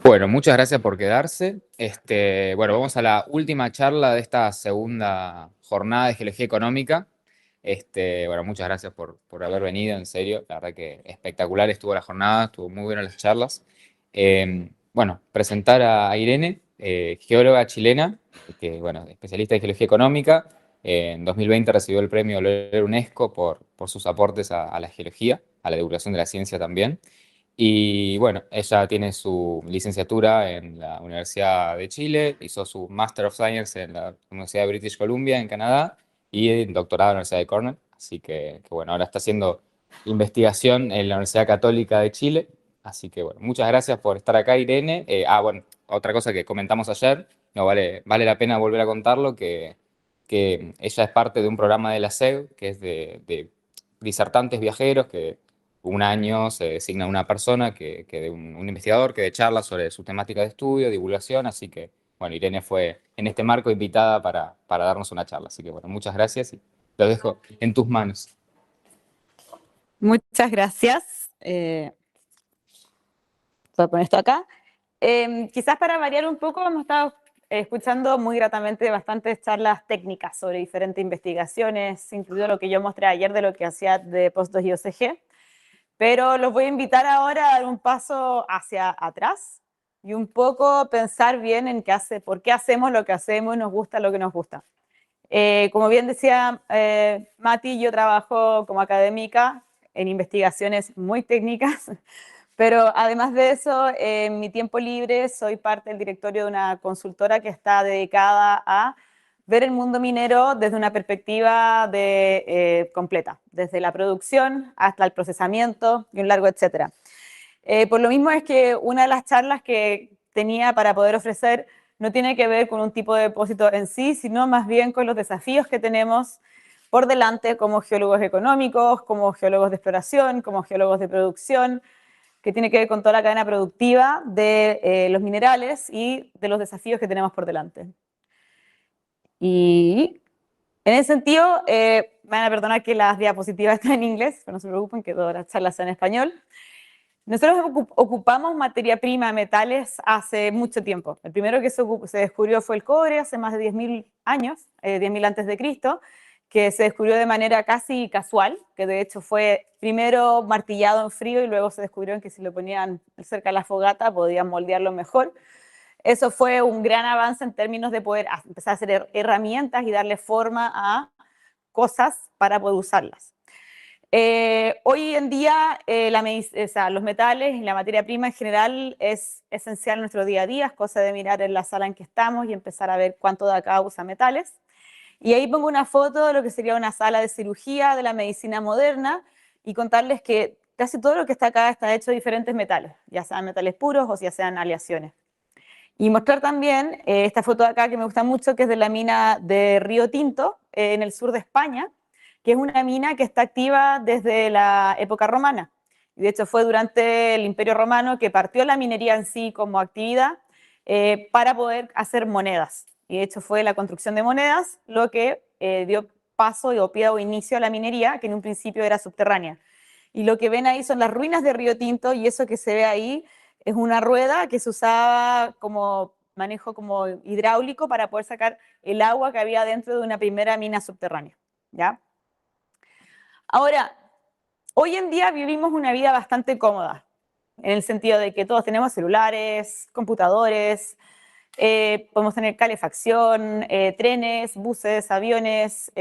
Bueno, muchas gracias por quedarse. Bueno, vamos a la última charla de esta segunda jornada de Geología Económica. Bueno, muchas gracias por haber venido, en serio. La verdad que espectacular estuvo la jornada, estuvo muy buenas las charlas. Bueno, presentar a Irene, geóloga chilena, que, bueno, especialista en Geología Económica. En 2020 recibió el premio Laureado UNESCO por sus aportes a la geología, a la divulgación de la ciencia también. Y bueno, ella tiene su licenciatura en la Universidad de Chile, hizo su Master of Science en la Universidad de British Columbia en Canadá y doctorado en la Universidad de Cornell. Así que bueno, ahora está haciendo investigación en la Universidad Católica de Chile. Así que bueno, muchas gracias por estar acá, Irene. Bueno, otra cosa que comentamos ayer, no vale la pena volver a contarlo, que ella es parte de un programa de la SEG, que es de disertantes viajeros, que un año se designa una persona, que un investigador que dé charlas sobre su temática de estudio, divulgación, así que, bueno, Irene fue en este marco invitada para darnos una charla. Así que, bueno, muchas gracias y lo dejo en tus manos. Muchas gracias. Voy a poner esto acá. Quizás para variar un poco, hemos estado escuchando muy gratamente bastantes charlas técnicas sobre diferentes investigaciones, incluido lo que yo mostré ayer de lo que hacía de postdoc y OCG. Pero los voy a invitar ahora a dar un paso hacia atrás y un poco pensar bien en por qué hacemos lo que hacemos y nos gusta lo que nos gusta. Como bien decía Mati, yo trabajo como académica en investigaciones muy técnicas, pero además de eso, en mi tiempo libre soy parte del directorio de una consultora que está dedicada a ver el mundo minero desde una perspectiva completa, desde la producción hasta el procesamiento y un largo etcétera. Por lo mismo es que una de las charlas que tenía para poder ofrecer no tiene que ver con un tipo de depósito en sí, sino más bien con los desafíos que tenemos por delante como geólogos económicos, como geólogos de exploración, como geólogos de producción, que tiene que ver con toda la cadena productiva de los minerales y de los desafíos que tenemos por delante. Y en ese sentido, van a perdonar que las diapositivas están en inglés, pero no se preocupen que todas las charlas están en español. Nosotros ocupamos materia prima, metales, hace mucho tiempo. El primero que se descubrió fue el cobre, hace más de 10.000 años, 10.000 antes de Cristo, que se descubrió de manera casi casual, que de hecho fue primero martillado en frío y luego se descubrió que si lo ponían cerca de la fogata podían moldearlo mejor. Eso fue un gran avance en términos de poder empezar a hacer herramientas y darle forma a cosas para poder usarlas. Hoy en día los metales y la materia prima en general es esencial en nuestro día a día, es cosa de mirar en la sala en que estamos y empezar a ver cuánto de acá usa metales. Y ahí pongo una foto de lo que sería una sala de cirugía de la medicina moderna y contarles que casi todo lo que está acá está hecho de diferentes metales, ya sean metales puros o ya sean aleaciones. Y mostrar también esta foto de acá que me gusta mucho, que es de la mina de Río Tinto, en el sur de España, que es una mina que está activa desde la época romana. Y de hecho fue durante el Imperio Romano que partió la minería en sí como actividad para poder hacer monedas. Y de hecho fue la construcción de monedas lo que dio paso o pie o inicio a la minería, que en un principio era subterránea. Y lo que ven ahí son las ruinas de Río Tinto, y eso que se ve ahí es una rueda que se usaba como manejo como hidráulico para poder sacar el agua que había dentro de una primera mina subterránea, ¿ya? Ahora, hoy en día vivimos una vida bastante cómoda, en el sentido de que todos tenemos celulares, computadores, podemos tener calefacción, trenes, buses, aviones,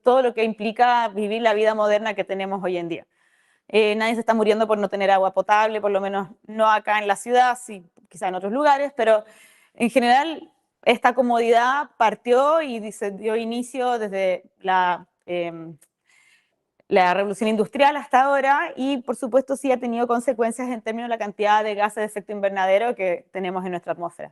todo lo que implica vivir la vida moderna que tenemos hoy en día. Nadie se está muriendo por no tener agua potable, por lo menos no acá en la ciudad, sí, quizá en otros lugares, pero en general esta comodidad partió y se dio inicio desde la revolución industrial hasta ahora, y por supuesto sí ha tenido consecuencias en términos de la cantidad de gases de efecto invernadero que tenemos en nuestra atmósfera,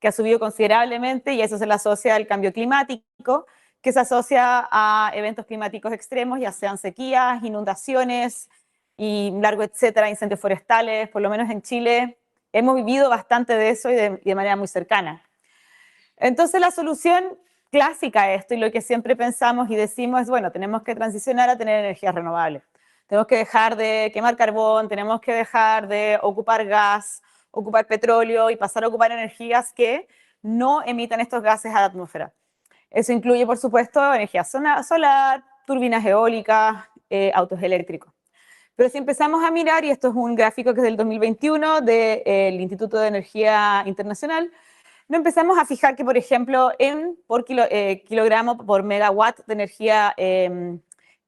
que ha subido considerablemente, y eso se le asocia al cambio climático, que se asocia a eventos climáticos extremos, ya sean sequías, inundaciones y largo etcétera, incendios forestales. Por lo menos en Chile hemos vivido bastante de eso y de manera muy cercana. Entonces la solución clásica a esto, y lo que siempre pensamos y decimos es, bueno, tenemos que transicionar a tener energías renovables. Tenemos que dejar de quemar carbón, tenemos que dejar de ocupar gas, ocupar petróleo y pasar a ocupar energías que no emitan estos gases a la atmósfera. Eso incluye, por supuesto, energía solar, turbinas eólicas, autos eléctricos. Pero si empezamos a mirar, y esto es un gráfico que es del 2021 del Instituto de Energía Internacional, nos empezamos a fijar que, por ejemplo, por kilogramo por megawatt de energía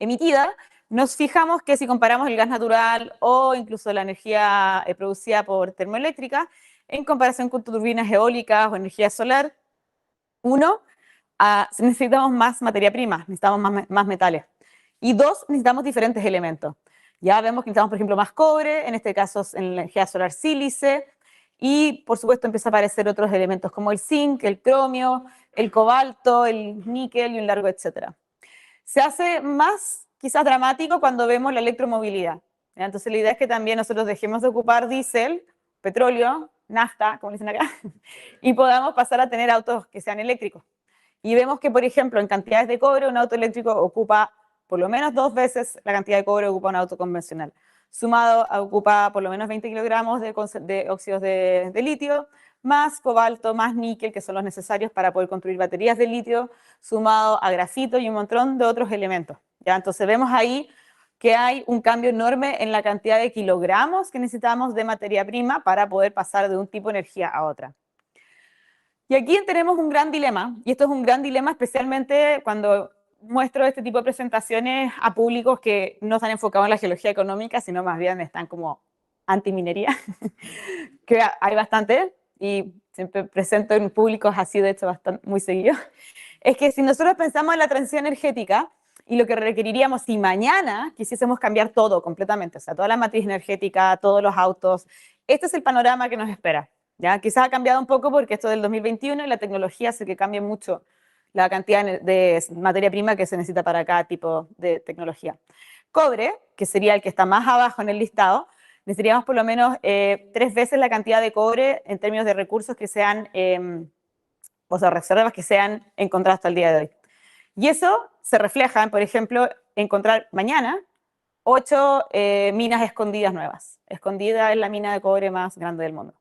emitida, nos fijamos que si comparamos el gas natural o incluso la energía producida por termoeléctrica, en comparación con turbinas eólicas o energía solar, uno, necesitamos más materia prima, necesitamos más metales. Y dos, necesitamos diferentes elementos. Ya vemos que necesitamos, por ejemplo, más cobre, en este caso en la energía solar sílice, y por supuesto empiezan a aparecer otros elementos como el zinc, el cromio, el cobalto, el níquel y un largo etcétera. Se hace más quizás dramático cuando vemos la electromovilidad. ¿Ya? Entonces la idea es que también nosotros dejemos de ocupar diésel, petróleo, nafta, como dicen acá, y podamos pasar a tener autos que sean eléctricos. Y vemos que, por ejemplo, en cantidades de cobre, un auto eléctrico ocupa por lo menos 2 veces la cantidad de cobre que ocupa un auto convencional. Sumado, ocupa por lo menos 20 kilogramos de óxidos de litio, más cobalto, más níquel, que son los necesarios para poder construir baterías de litio, sumado a grafito y un montón de otros elementos. ¿Ya? Entonces vemos ahí que hay un cambio enorme en la cantidad de kilogramos que necesitamos de materia prima para poder pasar de un tipo de energía a otra. Y aquí tenemos un gran dilema, y esto es un gran dilema especialmente cuando muestro este tipo de presentaciones a públicos que no están enfocados en la geología económica, sino más bien están como anti-minería, que hay bastante, y siempre presento en públicos así, de hecho, bastante, muy seguido. Es que si nosotros pensamos en la transición energética y lo que requeriríamos si mañana quisiésemos cambiar todo completamente, o sea, toda la matriz energética, todos los autos, este es el panorama que nos espera. ¿Ya? Quizás ha cambiado un poco porque esto del 2021 y la tecnología hace que cambie mucho la cantidad de materia prima que se necesita para cada tipo de tecnología. Cobre, que sería el que está más abajo en el listado, necesitaríamos por lo menos 3 veces la cantidad de cobre en términos de recursos que sean, o sea, reservas que sean encontradas hasta el día de hoy. Y eso se refleja en, por ejemplo, encontrar mañana 8 minas escondidas nuevas. Escondida es la mina de cobre más grande del mundo.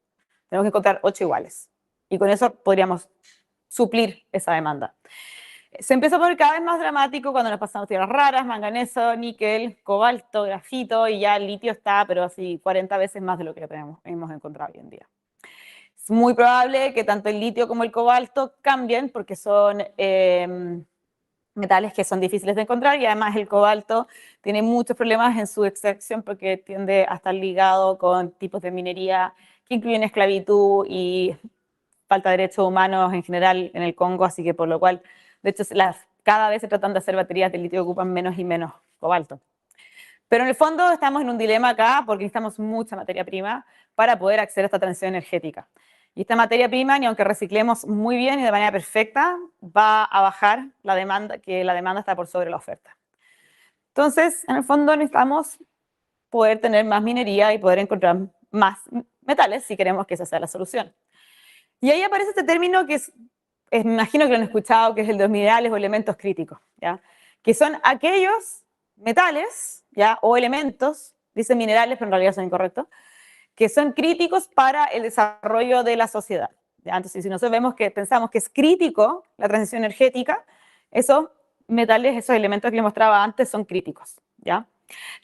Tenemos que encontrar 8 iguales. Y con eso podríamos suplir esa demanda. Se empieza a poner cada vez más dramático cuando nos pasamos tierras raras, manganeso, níquel, cobalto, grafito, y ya el litio está, pero así 40 veces más de lo que hemos encontrado hoy en día. Es muy probable que tanto el litio como el cobalto cambien porque son metales que son difíciles de encontrar y además el cobalto tiene muchos problemas en su extracción porque tiende a estar ligado con tipos de minería que incluyen esclavitud y falta de derechos humanos en general en el Congo, así que por lo cual, de hecho, cada vez se tratan de hacer baterías de litio que ocupan menos y menos cobalto. Pero en el fondo estamos en un dilema acá porque necesitamos mucha materia prima para poder acceder a esta transición energética. Y esta materia prima, ni aunque reciclemos muy bien y de manera perfecta, va a bajar la demanda, que la demanda está por sobre la oferta. Entonces, en el fondo necesitamos poder tener más minería y poder encontrar más metales si queremos que esa sea la solución. Y ahí aparece este término que me imagino que lo han escuchado, que es el de los minerales o elementos críticos, ¿ya? Que son aquellos metales, ¿ya? O elementos, dicen minerales, pero en realidad son incorrectos, que son críticos para el desarrollo de la sociedad. ¿Ya? Entonces, si nosotros pensamos que es crítico la transición energética, esos metales, esos elementos que les mostraba antes son críticos. ¿Ya?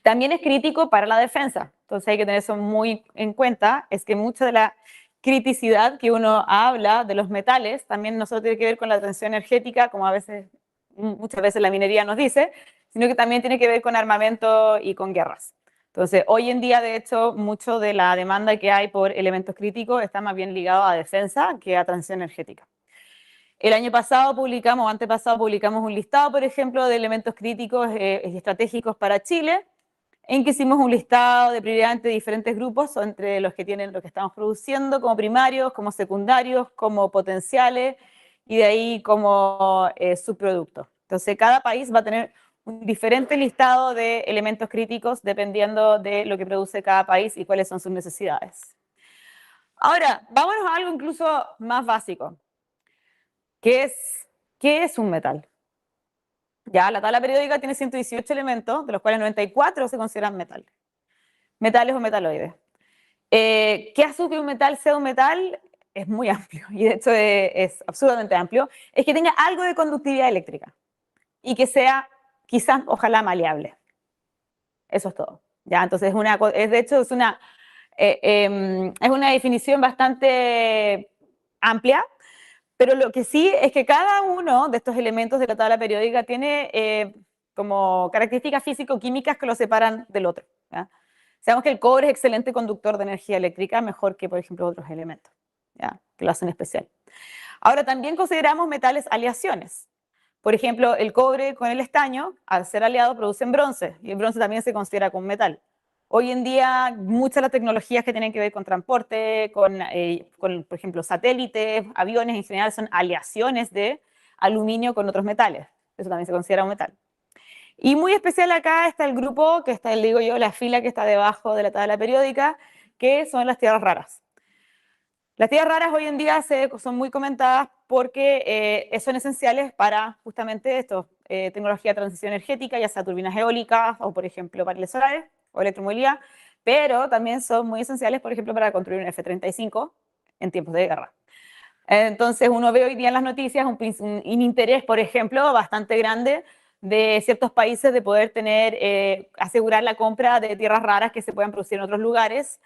También es crítico para la defensa. Entonces hay que tener eso muy en cuenta, es que mucha de la criticidad que uno habla de los metales también no solo tiene que ver con la transición energética, como muchas veces la minería nos dice, sino que también tiene que ver con armamento y con guerras. Entonces, hoy en día, de hecho, mucho de la demanda que hay por elementos críticos está más bien ligado a defensa que a transición energética. El año pasado antepasado publicamos un listado, por ejemplo, de elementos críticos y estratégicos para Chile, en que hicimos un listado de prioridad entre diferentes grupos, entre los que tienen lo que estamos produciendo como primarios, como secundarios, como potenciales y de ahí como subproductos. Entonces, cada país va a tener un diferente listado de elementos críticos dependiendo de lo que produce cada país y cuáles son sus necesidades. Ahora, vámonos a algo incluso más básico. ¿Qué es un metal? Ya, la tabla periódica tiene 118 elementos, de los cuales 94 se consideran metales o metaloides. ¿Qué hace que un metal sea un metal? Es muy amplio, y de hecho es absurdamente amplio. Es que tenga algo de conductividad eléctrica y que sea, quizás, ojalá, maleable. Eso es todo. ¿Ya? Entonces, de hecho, es una definición bastante amplia, pero lo que sí es que cada uno de estos elementos de la tabla periódica tiene como características físico-químicas que lo separan del otro. ¿Ya? Sabemos que el cobre es excelente conductor de energía eléctrica, mejor que, por ejemplo, otros elementos, ¿ya? Que lo hacen especial. Ahora, también consideramos metales aleaciones. Por ejemplo, el cobre con el estaño, al ser aliado, producen bronce, y el bronce también se considera como metal. Hoy en día, muchas de las tecnologías que tienen que ver con transporte, por ejemplo, satélites, aviones en general, son aleaciones de aluminio con otros metales. Eso también se considera un metal. Y muy especial acá está el grupo, que está, digo yo, la fila que está debajo de la tabla periódica, que son las tierras raras. Las tierras raras hoy en día son muy comentadas porque son esenciales para justamente esto, tecnología de transición energética, ya sea turbinas eólicas o, por ejemplo, paneles solares o electromovilidad, pero también son muy esenciales, por ejemplo, para construir un F-35 en tiempos de guerra. Entonces uno ve hoy día en las noticias un interés, por ejemplo, bastante grande de ciertos países de poder asegurar la compra de tierras raras que se puedan producir en otros lugares,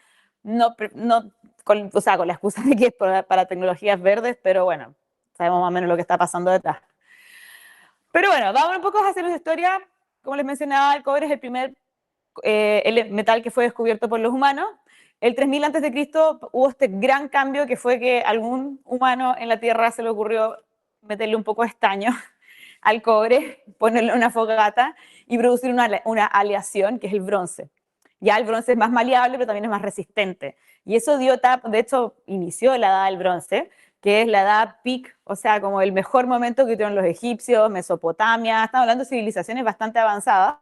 o sea, con la excusa de que es para tecnologías verdes, pero bueno, sabemos más o menos lo que está pasando detrás. Pero bueno, vamos un poco a hacer una historia. Como les mencionaba, el cobre es el primer el metal que fue descubierto por los humanos. El 3000 a.C. hubo este gran cambio que fue que algún humano en la Tierra se le ocurrió meterle un poco de estaño al cobre, ponerle una fogata y producir una aleación que es el bronce. Ya el bronce es más maleable, pero también es más resistente. Y eso de hecho, inició la edad del bronce, que es la edad peak, o sea, como el mejor momento que tuvieron los egipcios, Mesopotamia, estamos hablando de civilizaciones bastante avanzadas,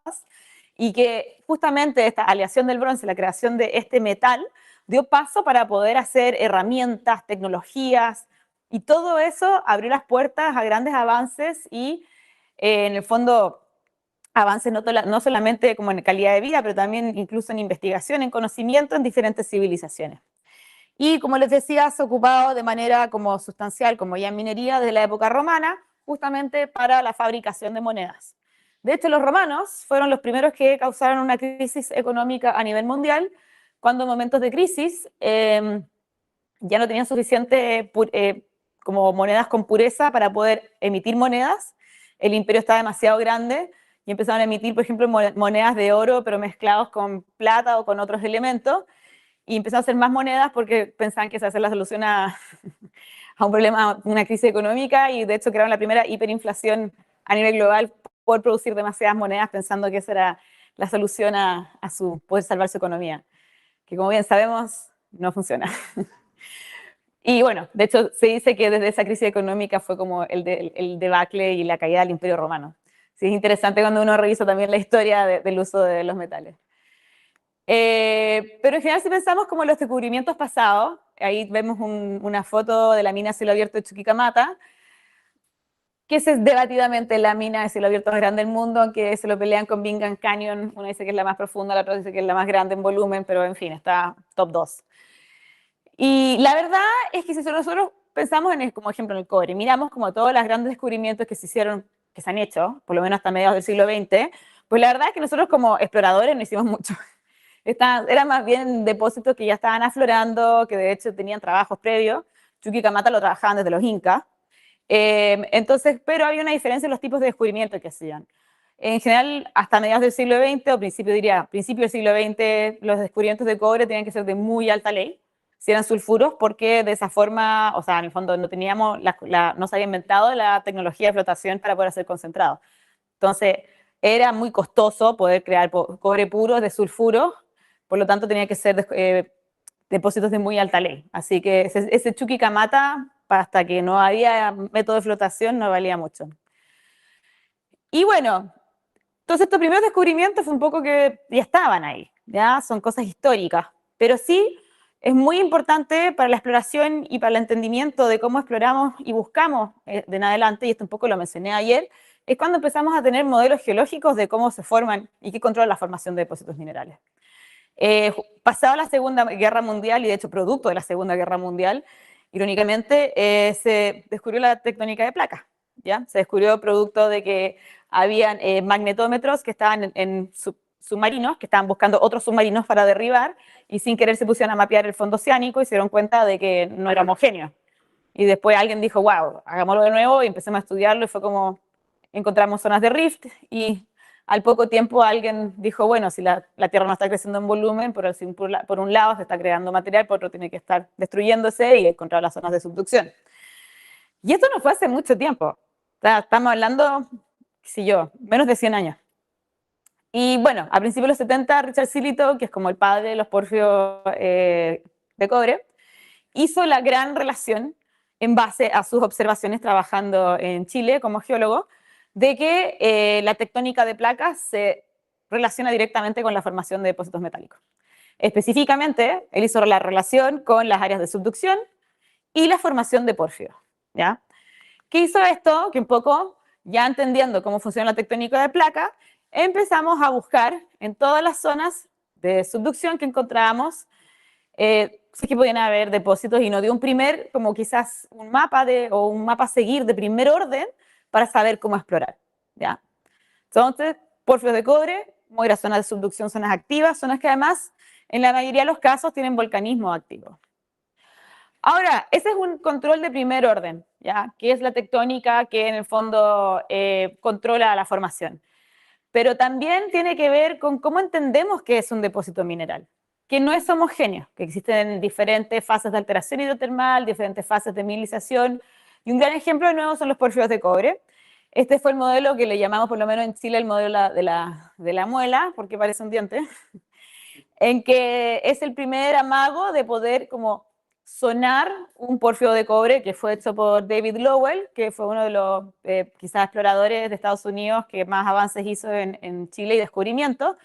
y que justamente esta aleación del bronce, la creación de este metal, dio paso para poder hacer herramientas, tecnologías, y todo eso abrió las puertas a grandes avances y en el fondo avances no solamente como en calidad de vida, pero también incluso en investigación, en conocimiento en diferentes civilizaciones. Y como les decía, se ha ocupado de manera como sustancial, como ya en minería, desde la época romana, justamente para la fabricación de monedas. De hecho, los romanos fueron los primeros que causaron una crisis económica a nivel mundial, cuando en momentos de crisis ya no tenían suficiente como monedas con pureza para poder emitir monedas. El imperio estaba demasiado grande y empezaron a emitir, por ejemplo, monedas de oro, pero mezclados con plata o con otros elementos, y empezaron a hacer más monedas porque pensaban que esa era la solución a un problema, una crisis económica, y de hecho crearon la primera hiperinflación a nivel global por producir demasiadas monedas, pensando que esa era la solución a poder salvar su economía, que como bien sabemos, no funciona. Y bueno, de hecho se dice que desde esa crisis económica fue como el debacle y la caída del Imperio Romano. Sí, es interesante cuando uno revisa también la historia del uso de los metales. Pero en general, si pensamos como en los descubrimientos pasados, ahí vemos una foto de la mina a cielo abierto de Chuquicamata, que es debatidamente la mina de cielo abierto más grande del mundo, aunque se lo pelean con Bingham Canyon. Uno dice que es la más profunda, la otra dice que es la más grande en volumen, pero en fin, está top 2. Y la verdad es que si nosotros pensamos como ejemplo en el cobre, miramos como todos los grandes descubrimientos que se han hecho, por lo menos hasta mediados del siglo XX, pues la verdad es que nosotros como exploradores no hicimos mucho. Eran más bien depósitos que ya estaban aflorando, que de hecho tenían trabajos previos. Chuquicamata lo trabajaban desde los incas. Entonces, pero había una diferencia en los tipos de descubrimientos que hacían. En general, hasta mediados del siglo XX, o principio del siglo XX, los descubrimientos de cobre tenían que ser de muy alta ley, si eran sulfuros, porque de esa forma, o sea, en el fondo no teníamos, no se había inventado la tecnología de flotación para poder hacer concentrado. Entonces, era muy costoso poder crear cobre puro de sulfuros, por lo tanto tenía que ser depósitos de muy alta ley. Así que ese Chuquicamata, hasta que no había método de flotación, no valía mucho. Y bueno, entonces estos primeros descubrimientos fue un poco que ya estaban ahí, ya son cosas históricas, pero sí es muy importante para la exploración y para el entendimiento de cómo exploramos y buscamos de en adelante, y esto un poco lo mencioné ayer, es cuando empezamos a tener modelos geológicos de cómo se forman y qué controla la formación de depósitos minerales. Pasada la Segunda Guerra Mundial, y de hecho producto de la Segunda Guerra Mundial, irónicamente, se descubrió la tectónica de placas, ¿ya? Se descubrió producto de que habían magnetómetros que estaban en submarinos, que estaban buscando otros submarinos para derribar, y sin querer se pusieron a mapear el fondo oceánico y se dieron cuenta de que no era homogéneo. Y después alguien dijo, wow, hagámoslo de nuevo, y empezamos a estudiarlo, y fue como encontramos zonas de rift, y al poco tiempo alguien dijo, bueno, si la Tierra no está creciendo en volumen, por un lado se está creando material, por otro tiene que estar destruyéndose, y encontrar las zonas de subducción. Y esto no fue hace mucho tiempo. O sea, estamos hablando, qué sé yo, menos de 100 años. Y bueno, a principios de los 70, Richard Sillitoe, que es como el padre de los porfios de cobre, hizo la gran relación en base a sus observaciones trabajando en Chile como geólogo, de que la tectónica de placas se relaciona directamente con la formación de depósitos metálicos. Específicamente, él hizo la relación con las áreas de subducción y la formación de pórfidos, ¿ya? ¿Qué hizo esto? Que un poco, ya entendiendo cómo funciona la tectónica de placas, empezamos a buscar en todas las zonas de subducción que encontrábamos, sí que podían haber depósitos, y nos dio un primer, como quizás un mapa o un mapa a seguir de primer orden para saber cómo explorar, ¿ya? Entonces, pórfidos de cobre, muy las zonas de subducción, zonas activas, zonas que además en la mayoría de los casos tienen volcanismo activo. Ahora, ese es un control de primer orden, ¿ya? Que es la tectónica que en el fondo controla la formación. Pero también tiene que ver con cómo entendemos que es un depósito mineral, que no es homogéneo, que existen diferentes fases de alteración hidrotermal, diferentes fases de mineralización, y un gran ejemplo de nuevo son los pórfidos de cobre. Este fue el modelo que le llamamos, por lo menos en Chile, el modelo de la muela, porque parece un diente, en que es el primer amago de poder como sonar un pórfido de cobre, que fue hecho por David Lowell, que fue uno de los quizás exploradores de Estados Unidos que más avances hizo en Chile y descubrimiento,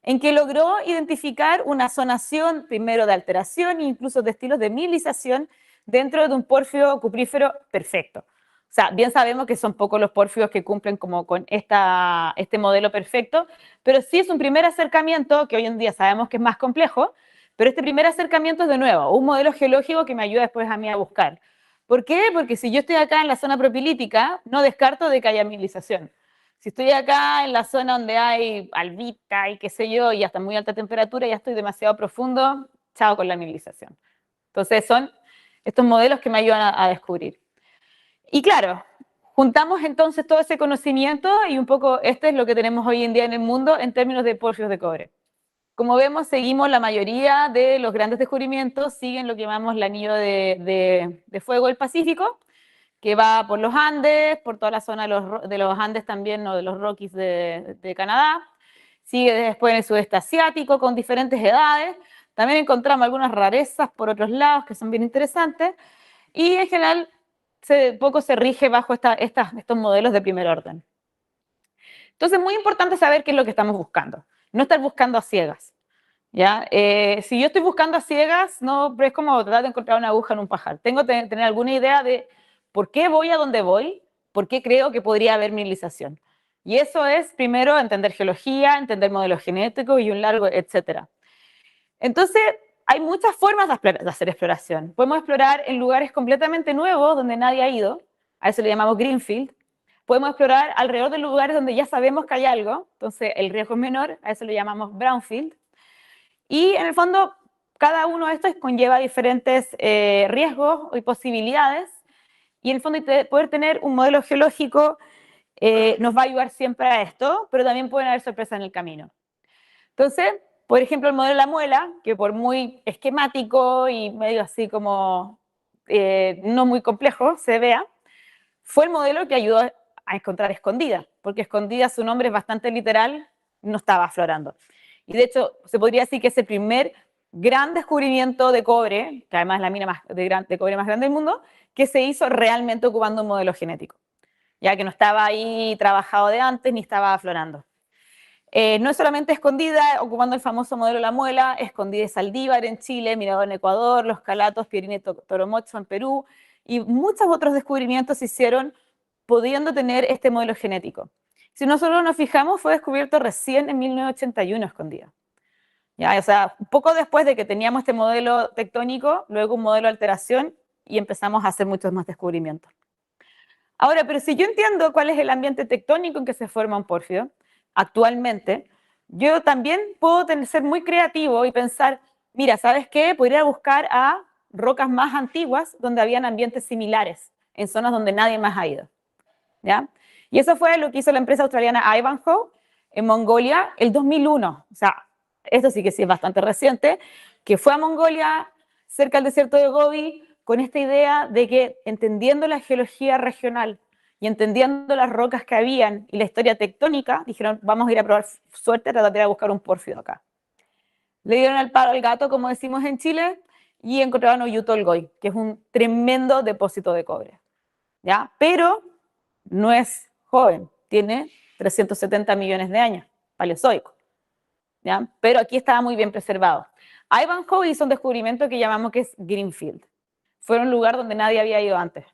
en que logró identificar una zonación primero de alteración e incluso de estilos de mineralización dentro de un pórfido cuprífero perfecto. O sea, bien sabemos que son pocos los pórfidos que cumplen como con este modelo perfecto, pero sí es un primer acercamiento que hoy en día sabemos que es más complejo, pero este primer acercamiento es de nuevo un modelo geológico que me ayuda después a mí a buscar. ¿Por qué? Porque si yo estoy acá en la zona propilítica, no descarto de que haya mineralización. Si estoy acá en la zona donde hay albita y qué sé yo, y hasta muy alta temperatura, ya estoy demasiado profundo, chao con la mineralización. Entonces son estos modelos que me ayudan a descubrir. Y claro, juntamos entonces todo ese conocimiento y un poco este es lo que tenemos hoy en día en el mundo en términos de pórfidos de cobre. Como vemos, seguimos la mayoría de los grandes descubrimientos, siguen lo que llamamos el anillo de fuego del Pacífico, que va por los Andes, por toda la zona de los Andes también, ¿no? De los Rockies de Canadá. Sigue después en el sudeste asiático con diferentes edades. También encontramos algunas rarezas por otros lados que son bien interesantes. Y en general, poco se rige bajo estos modelos de primer orden. Entonces, es muy importante saber qué es lo que estamos buscando. No estar buscando a ciegas, ¿ya? Si yo estoy buscando a ciegas, no, es como tratar de encontrar una aguja en un pajar. Tengo que tener alguna idea de por qué voy a donde voy, por qué creo que podría haber mineralización. Y eso es, primero, entender geología, entender modelos genéticos y un largo, etcétera. Entonces, hay muchas formas de hacer exploración. Podemos explorar en lugares completamente nuevos donde nadie ha ido, a eso le llamamos greenfield. Podemos explorar alrededor de lugares donde ya sabemos que hay algo, entonces el riesgo es menor, a eso le llamamos brownfield. Y en el fondo, cada uno de estos conlleva diferentes riesgos y posibilidades, y en el fondo poder tener un modelo geológico nos va a ayudar siempre a esto, pero también pueden haber sorpresas en el camino. Entonces, por ejemplo, el modelo de la muela, que por muy esquemático y medio así como no muy complejo se vea, fue el modelo que ayudó a encontrar Escondida, porque Escondida, su nombre es bastante literal, no estaba aflorando. Y de hecho, se podría decir que es el primer gran descubrimiento de cobre, que además es la mina de cobre más grande del mundo, que se hizo realmente ocupando un modelo genético, ya que no estaba ahí trabajado de antes ni estaba aflorando. No es solamente Escondida, ocupando el famoso modelo La Muela, Escondida y Saldívar en Chile, Mirador en Ecuador, Los Calatos, Pierina y Toromocho en Perú, y muchos otros descubrimientos se hicieron pudiendo tener este modelo genético. Si nosotros nos fijamos, fue descubierto recién en 1981 escondido. ¿Ya? O sea, poco después de que teníamos este modelo tectónico, luego un modelo de alteración y empezamos a hacer muchos más descubrimientos. Ahora, pero si yo entiendo cuál es el ambiente tectónico en que se forma un pórfido actualmente, yo también puedo ser muy creativo y pensar, mira, ¿sabes qué? Podría buscar a rocas más antiguas donde habían ambientes similares, en zonas donde nadie más ha ido. ¿Ya? Y eso fue lo que hizo la empresa australiana Ivanhoe en Mongolia el 2001. O sea, esto sí que sí es bastante reciente, que fue a Mongolia, cerca del desierto de Gobi, con esta idea de que entendiendo la geología regional y entendiendo las rocas que habían y la historia tectónica, dijeron, vamos a ir a probar suerte, a tratar de ir a buscar un pórfido acá. Le dieron el palo al gato, como decimos en Chile, y encontraron Oyu Tolgoi, que es un tremendo depósito de cobre. ¿Ya? Pero no es joven, tiene 370 millones de años, paleozoico. ¿Ya? Pero aquí estaba muy bien preservado. Ivanhoe hizo un descubrimiento que llamamos que es Greenfield. Fue un lugar donde nadie había ido antes.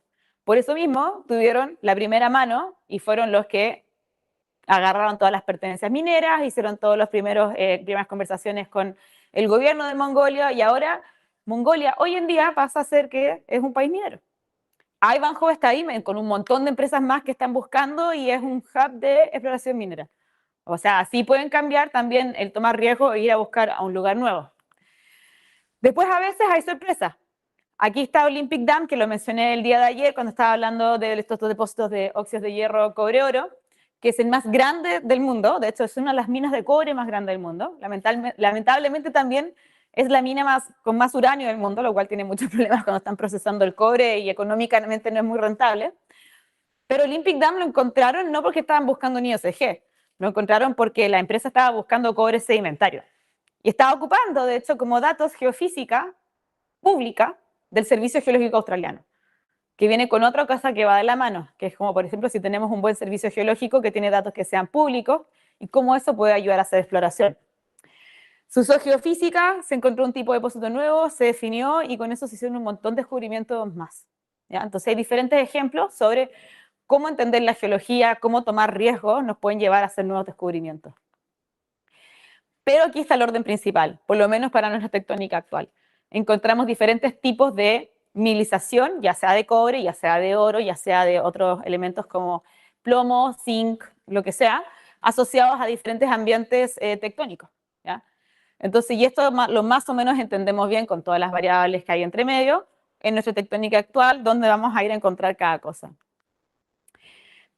Por eso mismo tuvieron la primera mano y fueron los que agarraron todas las pertenencias mineras, hicieron todas las primeras conversaciones con el gobierno de Mongolia y ahora Mongolia hoy en día pasa a ser que es un país minero. Ivanhoe está ahí con un montón de empresas más que están buscando y es un hub de exploración minera. O sea, así pueden cambiar también el tomar riesgo e ir a buscar a un lugar nuevo. Después a veces hay sorpresas. Aquí está Olympic Dam, que lo mencioné el día de ayer cuando estaba hablando de estos depósitos de óxidos de hierro, cobre, oro, que es el más grande del mundo. De hecho, es una de las minas de cobre más grandes del mundo. Lamentablemente también es la mina con más uranio del mundo, lo cual tiene muchos problemas cuando están procesando el cobre y económicamente no es muy rentable. Pero Olympic Dam lo encontraron no porque estaban buscando ni OCG, lo encontraron porque la empresa estaba buscando cobre sedimentario. Y estaba ocupando, de hecho, como datos geofísica pública del Servicio Geológico Australiano, que viene con otra cosa que va de la mano, que es como, por ejemplo, si tenemos un buen servicio geológico que tiene datos que sean públicos y cómo eso puede ayudar a hacer exploración. Se usó geofísica, se encontró un tipo de depósito nuevo, se definió y con eso se hicieron un montón de descubrimientos más. ¿Ya? Entonces hay diferentes ejemplos sobre cómo entender la geología, cómo tomar riesgos, nos pueden llevar a hacer nuevos descubrimientos. Pero aquí está el orden principal, por lo menos para nuestra tectónica actual. Encontramos diferentes tipos de mineralización, ya sea de cobre, ya sea de oro, ya sea de otros elementos como plomo, zinc, lo que sea, asociados a diferentes ambientes tectónicos. ¿Ya? Entonces, y esto lo más o menos entendemos bien con todas las variables que hay entre medio en nuestra tectónica actual, donde vamos a ir a encontrar cada cosa.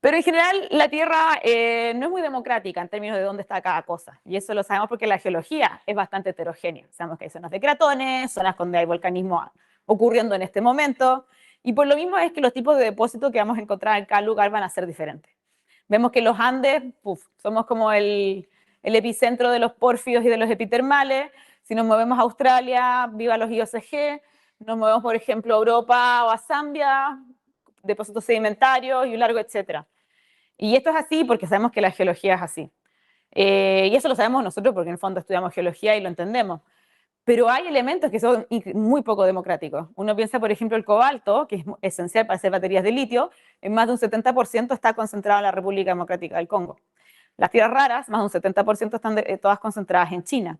Pero en general la Tierra no es muy democrática en términos de dónde está cada cosa. Y eso lo sabemos porque la geología es bastante heterogénea. Sabemos que hay zonas de cratones, zonas donde hay volcanismo ocurriendo en este momento. Y por lo mismo es que los tipos de depósitos que vamos a encontrar en cada lugar van a ser diferentes. Vemos que los Andes, somos como el epicentro de los pórfidos y de los epitermales. Si nos movemos a Australia, viva los IOCG. Nos movemos, por ejemplo, a Europa o a Zambia, depósitos sedimentarios y un largo etcétera. Y esto es así porque sabemos que la geología es así. Y eso lo sabemos nosotros porque en el fondo estudiamos geología y lo entendemos. Pero hay elementos que son muy poco democráticos. Uno piensa, por ejemplo, el cobalto, que es esencial para hacer baterías de litio, en más de un 70% está concentrado en la República Democrática del Congo. Las tierras raras, más de un 70% están todas concentradas en China.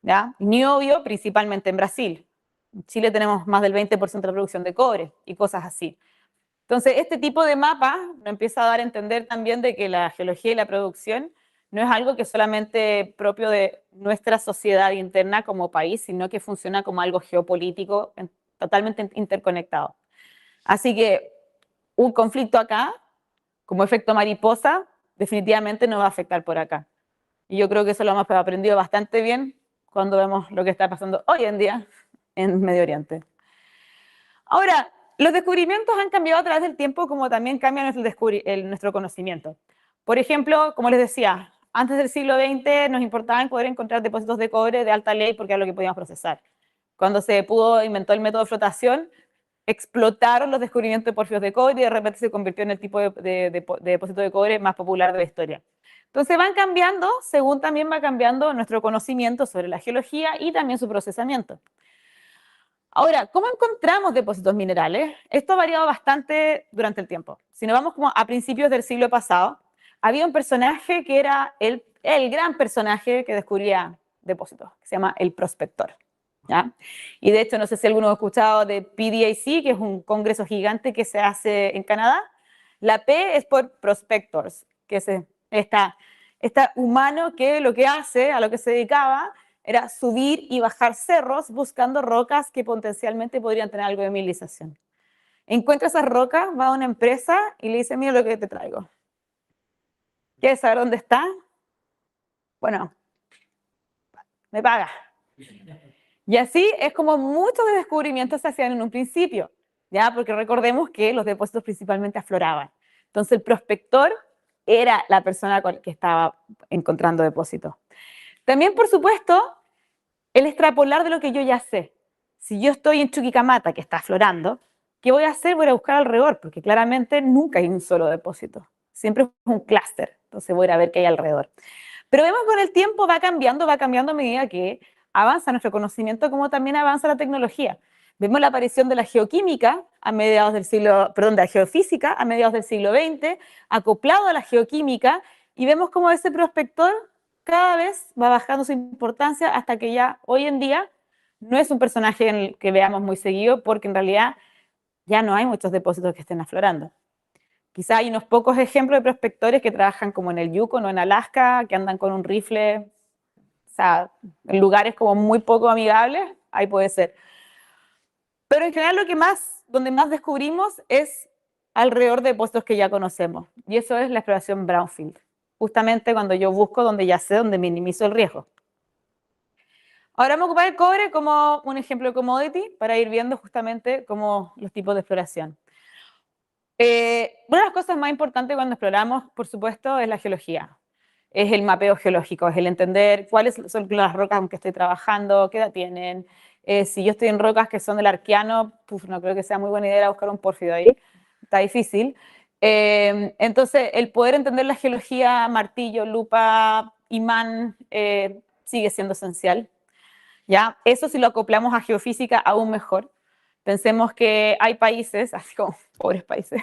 ¿Ya? Niobio, principalmente en Brasil. En Chile tenemos más del 20% de la producción de cobre y cosas así. Entonces, este tipo de mapa nos empieza a dar a entender también de que la geología y la producción no es algo que solamente propio de nuestra sociedad interna como país, sino que funciona como algo geopolítico totalmente interconectado. Así que un conflicto acá, como efecto mariposa, definitivamente no va a afectar por acá. Y yo creo que eso lo hemos aprendido bastante bien cuando vemos lo que está pasando hoy en día en Medio Oriente. Ahora, los descubrimientos han cambiado a través del tiempo, como también cambia nuestro conocimiento. Por ejemplo, como les decía, antes del siglo XX nos importaba poder encontrar depósitos de cobre de alta ley porque era lo que podíamos procesar. Cuando se inventó el método de flotación, explotaron los descubrimientos de pórfidos de cobre y de repente se convirtió en el tipo de depósito de cobre más popular de la historia. Entonces van cambiando según también va cambiando nuestro conocimiento sobre la geología y también su procesamiento. Ahora, ¿cómo encontramos depósitos minerales? Esto ha variado bastante durante el tiempo. Si nos vamos como a principios del siglo pasado, había un personaje que era el gran personaje que descubría depósitos, que se llama el prospector. ¿Ya? Y de hecho, no sé si alguno ha escuchado de PDAC, que es un congreso gigante que se hace en Canadá. La P es por prospectors, que es esta humano que lo que hace, a lo que se dedicaba, era subir y bajar cerros buscando rocas que potencialmente podrían tener algo de mineralización. Encuentra esas rocas, va a una empresa y le dice, mira lo que te traigo. ¿Quieres saber dónde está? Bueno, me paga. Y así es como muchos de descubrimientos se hacían en un principio, ¿ya? Porque recordemos que los depósitos principalmente afloraban. Entonces el prospector era la persona que estaba encontrando depósitos. También, por supuesto, el extrapolar de lo que yo ya sé. Si yo estoy en Chuquicamata, que está aflorando, ¿qué voy a hacer? Voy a buscar alrededor, porque claramente nunca hay un solo depósito. Siempre es un clúster. Entonces voy a ver qué hay alrededor. Pero vemos con el tiempo va cambiando a medida que avanza nuestro conocimiento, como también avanza la tecnología. Vemos la aparición de la geoquímica a mediados del siglo, perdón, de la geofísica a mediados del siglo XX, acoplado a la geoquímica, y vemos cómo ese prospector cada vez va bajando su importancia hasta que ya hoy en día no es un personaje en el que veamos muy seguido, porque en realidad ya no hay muchos depósitos que estén aflorando. Quizá hay unos pocos ejemplos de prospectores que trabajan como en el Yukon o en Alaska, que andan con un rifle, o sea, en lugares como muy poco amigables, ahí puede ser. Pero en general donde más descubrimos es alrededor de depósitos que ya conocemos, y eso es la exploración brownfield. Justamente cuando yo busco donde ya sé, donde minimizo el riesgo. Ahora vamos a ocupar el cobre como un ejemplo de commodity para ir viendo justamente cómo los tipos de exploración. Una de las cosas más importantes cuando exploramos, por supuesto, es la geología. Es el mapeo geológico, es el entender cuáles son las rocas con que estoy trabajando, qué edad tienen. Si yo estoy en rocas que son del Arqueano, pues no creo que sea muy buena idea buscar un pórfido ahí, está difícil. Entonces, el poder entender la geología, martillo, lupa, imán, sigue siendo esencial. ¿Ya? Eso si lo acoplamos a geofísica, aún mejor. Pensemos que hay países, así como pobres países,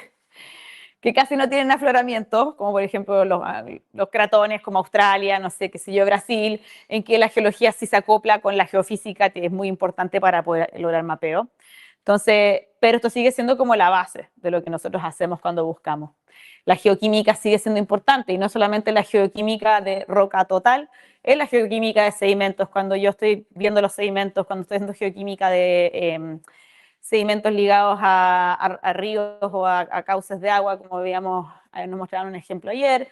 que casi no tienen afloramiento, como por ejemplo los cratones como Australia, no sé, qué sé yo, Brasil, en que la geología sí se acopla con la geofísica, que es muy importante para poder lograr mapeo. Entonces, pero esto sigue siendo como la base de lo que nosotros hacemos cuando buscamos. La geoquímica sigue siendo importante, y no solamente la geoquímica de roca total, es la geoquímica de sedimentos. Cuando yo estoy viendo los sedimentos, cuando estoy haciendo geoquímica de sedimentos ligados a ríos o a cauces de agua, como veíamos, nos mostraron un ejemplo ayer.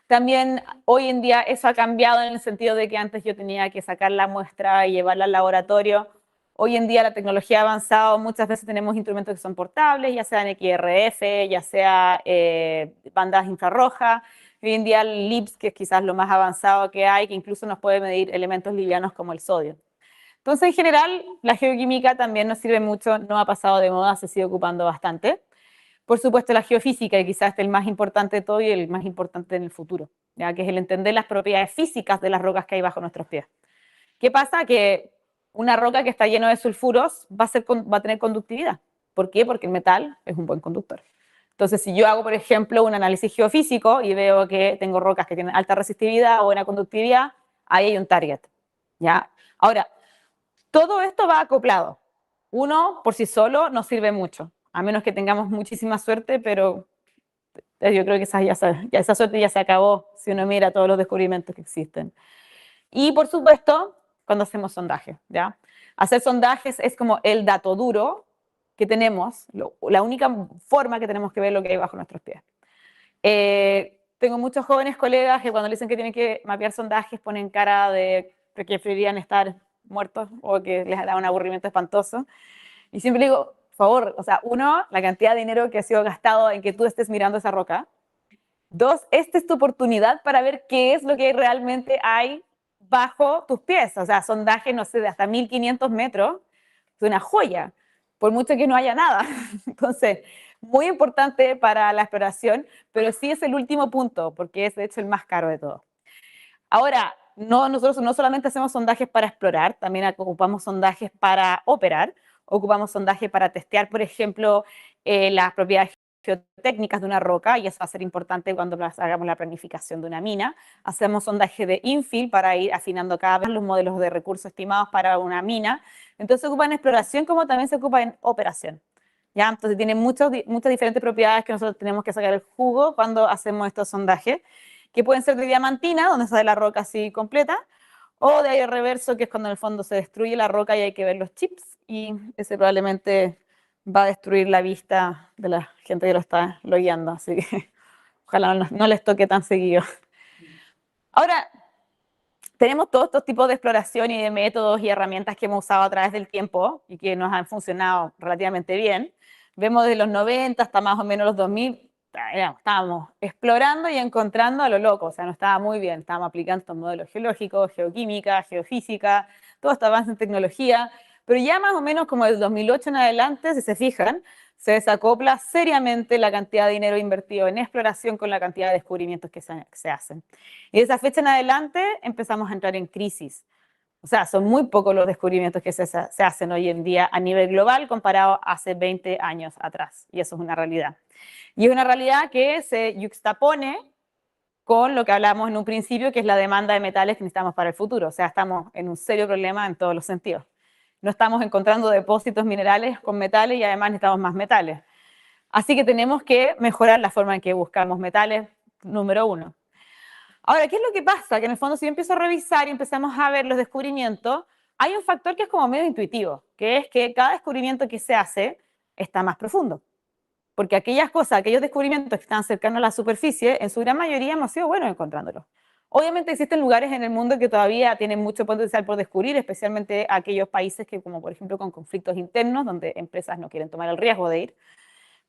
También hoy en día eso ha cambiado en el sentido de que antes yo tenía que sacar la muestra y llevarla al laboratorio. Hoy en día la tecnología ha avanzado, muchas veces tenemos instrumentos que son portables, ya sean XRF, ya sea bandas infrarrojas. Hoy en día el LIPS, que es quizás lo más avanzado que hay, que incluso nos puede medir elementos livianos como el sodio. Entonces, en general, la geoquímica también nos sirve mucho, no ha pasado de moda, se sigue ocupando bastante. Por supuesto, la geofísica, que quizás es el más importante de todo y el más importante en el futuro, ¿ya? Que es el entender las propiedades físicas de las rocas que hay bajo nuestros pies. ¿Qué pasa? Que una roca que está llena de sulfuros va a tener conductividad. ¿Por qué? Porque el metal es un buen conductor. Entonces, si yo hago, por ejemplo, un análisis geofísico y veo que tengo rocas que tienen alta resistividad o buena conductividad, ahí hay un target, ¿ya? Ahora, todo esto va acoplado. Uno por sí solo no sirve mucho, a menos que tengamos muchísima suerte, pero yo creo que esa suerte ya se acabó si uno mira todos los descubrimientos que existen. Y por supuesto, cuando hacemos sondajes, ¿ya? Hacer sondajes es como el dato duro que tenemos, la única forma que tenemos que ver lo que hay bajo nuestros pies. Tengo muchos jóvenes colegas que cuando le dicen que tienen que mapear sondajes ponen cara de que preferirían estar muertos o que les da un aburrimiento espantoso. Y siempre digo, por favor, o sea, uno, la cantidad de dinero que ha sido gastado en que tú estés mirando esa roca. Dos, esta es tu oportunidad para ver qué es lo que realmente hay bajo tus pies. O sea, sondaje, no sé, de hasta 1500 metros, es una joya, por mucho que no haya nada. Entonces, muy importante para la exploración, pero sí es el último punto, porque es de hecho el más caro de todo. Ahora, nosotros no solamente hacemos sondajes para explorar, también ocupamos sondajes para operar. ocupamos sondaje para testear, por ejemplo, las propiedades geotécnicas de una roca, y eso va a ser importante cuando hagamos la planificación de una mina. Hacemos sondaje de infill para ir afinando cada vez los modelos de recursos estimados para una mina. Entonces se ocupa en exploración como también se ocupa en operación. ¿Ya? Entonces tiene muchas diferentes propiedades que nosotros tenemos que sacar el jugo cuando hacemos estos sondajes, que pueden ser de diamantina, donde sale la roca así completa, o de aire reverso, que es cuando en el fondo se destruye la roca y hay que ver los chips, y ese probablemente va a destruir la vista de la gente que lo está logueando, así que ojalá no les toque tan seguido. Ahora, tenemos todos estos tipos de exploración y de métodos y herramientas que hemos usado a través del tiempo y que nos han funcionado relativamente bien. Vemos de los 90 hasta más o menos los 2000, estábamos explorando y encontrando a lo loco, o sea, no estaba muy bien, estábamos aplicando estos modelos geológicos, geoquímica, geofísica, todo este avance en tecnología, pero ya más o menos como del 2008 en adelante, si se fijan, se desacopla seriamente la cantidad de dinero invertido en exploración con la cantidad de descubrimientos que se hacen. Y de esa fecha en adelante empezamos a entrar en crisis. O sea, son muy pocos los descubrimientos que se hacen hoy en día a nivel global comparado a hace 20 años atrás. Y eso es una realidad. Y es una realidad que se yuxtapone con lo que hablamos en un principio, que es la demanda de metales que necesitamos para el futuro. O sea, estamos en un serio problema en todos los sentidos. No estamos encontrando depósitos minerales con metales y además necesitamos más metales. Así que tenemos que mejorar la forma en que buscamos metales, número uno. Ahora, ¿qué es lo que pasa? Que en el fondo, si yo empiezo a revisar y empezamos a ver los descubrimientos, hay un factor que es como medio intuitivo, que es que cada descubrimiento que se hace está más profundo. Porque aquellas cosas, aquellos descubrimientos que están cercanos a la superficie, en su gran mayoría hemos sido buenos encontrándolos. Obviamente existen lugares en el mundo que todavía tienen mucho potencial por descubrir, especialmente aquellos países que, como por ejemplo con conflictos internos, donde empresas no quieren tomar el riesgo de ir.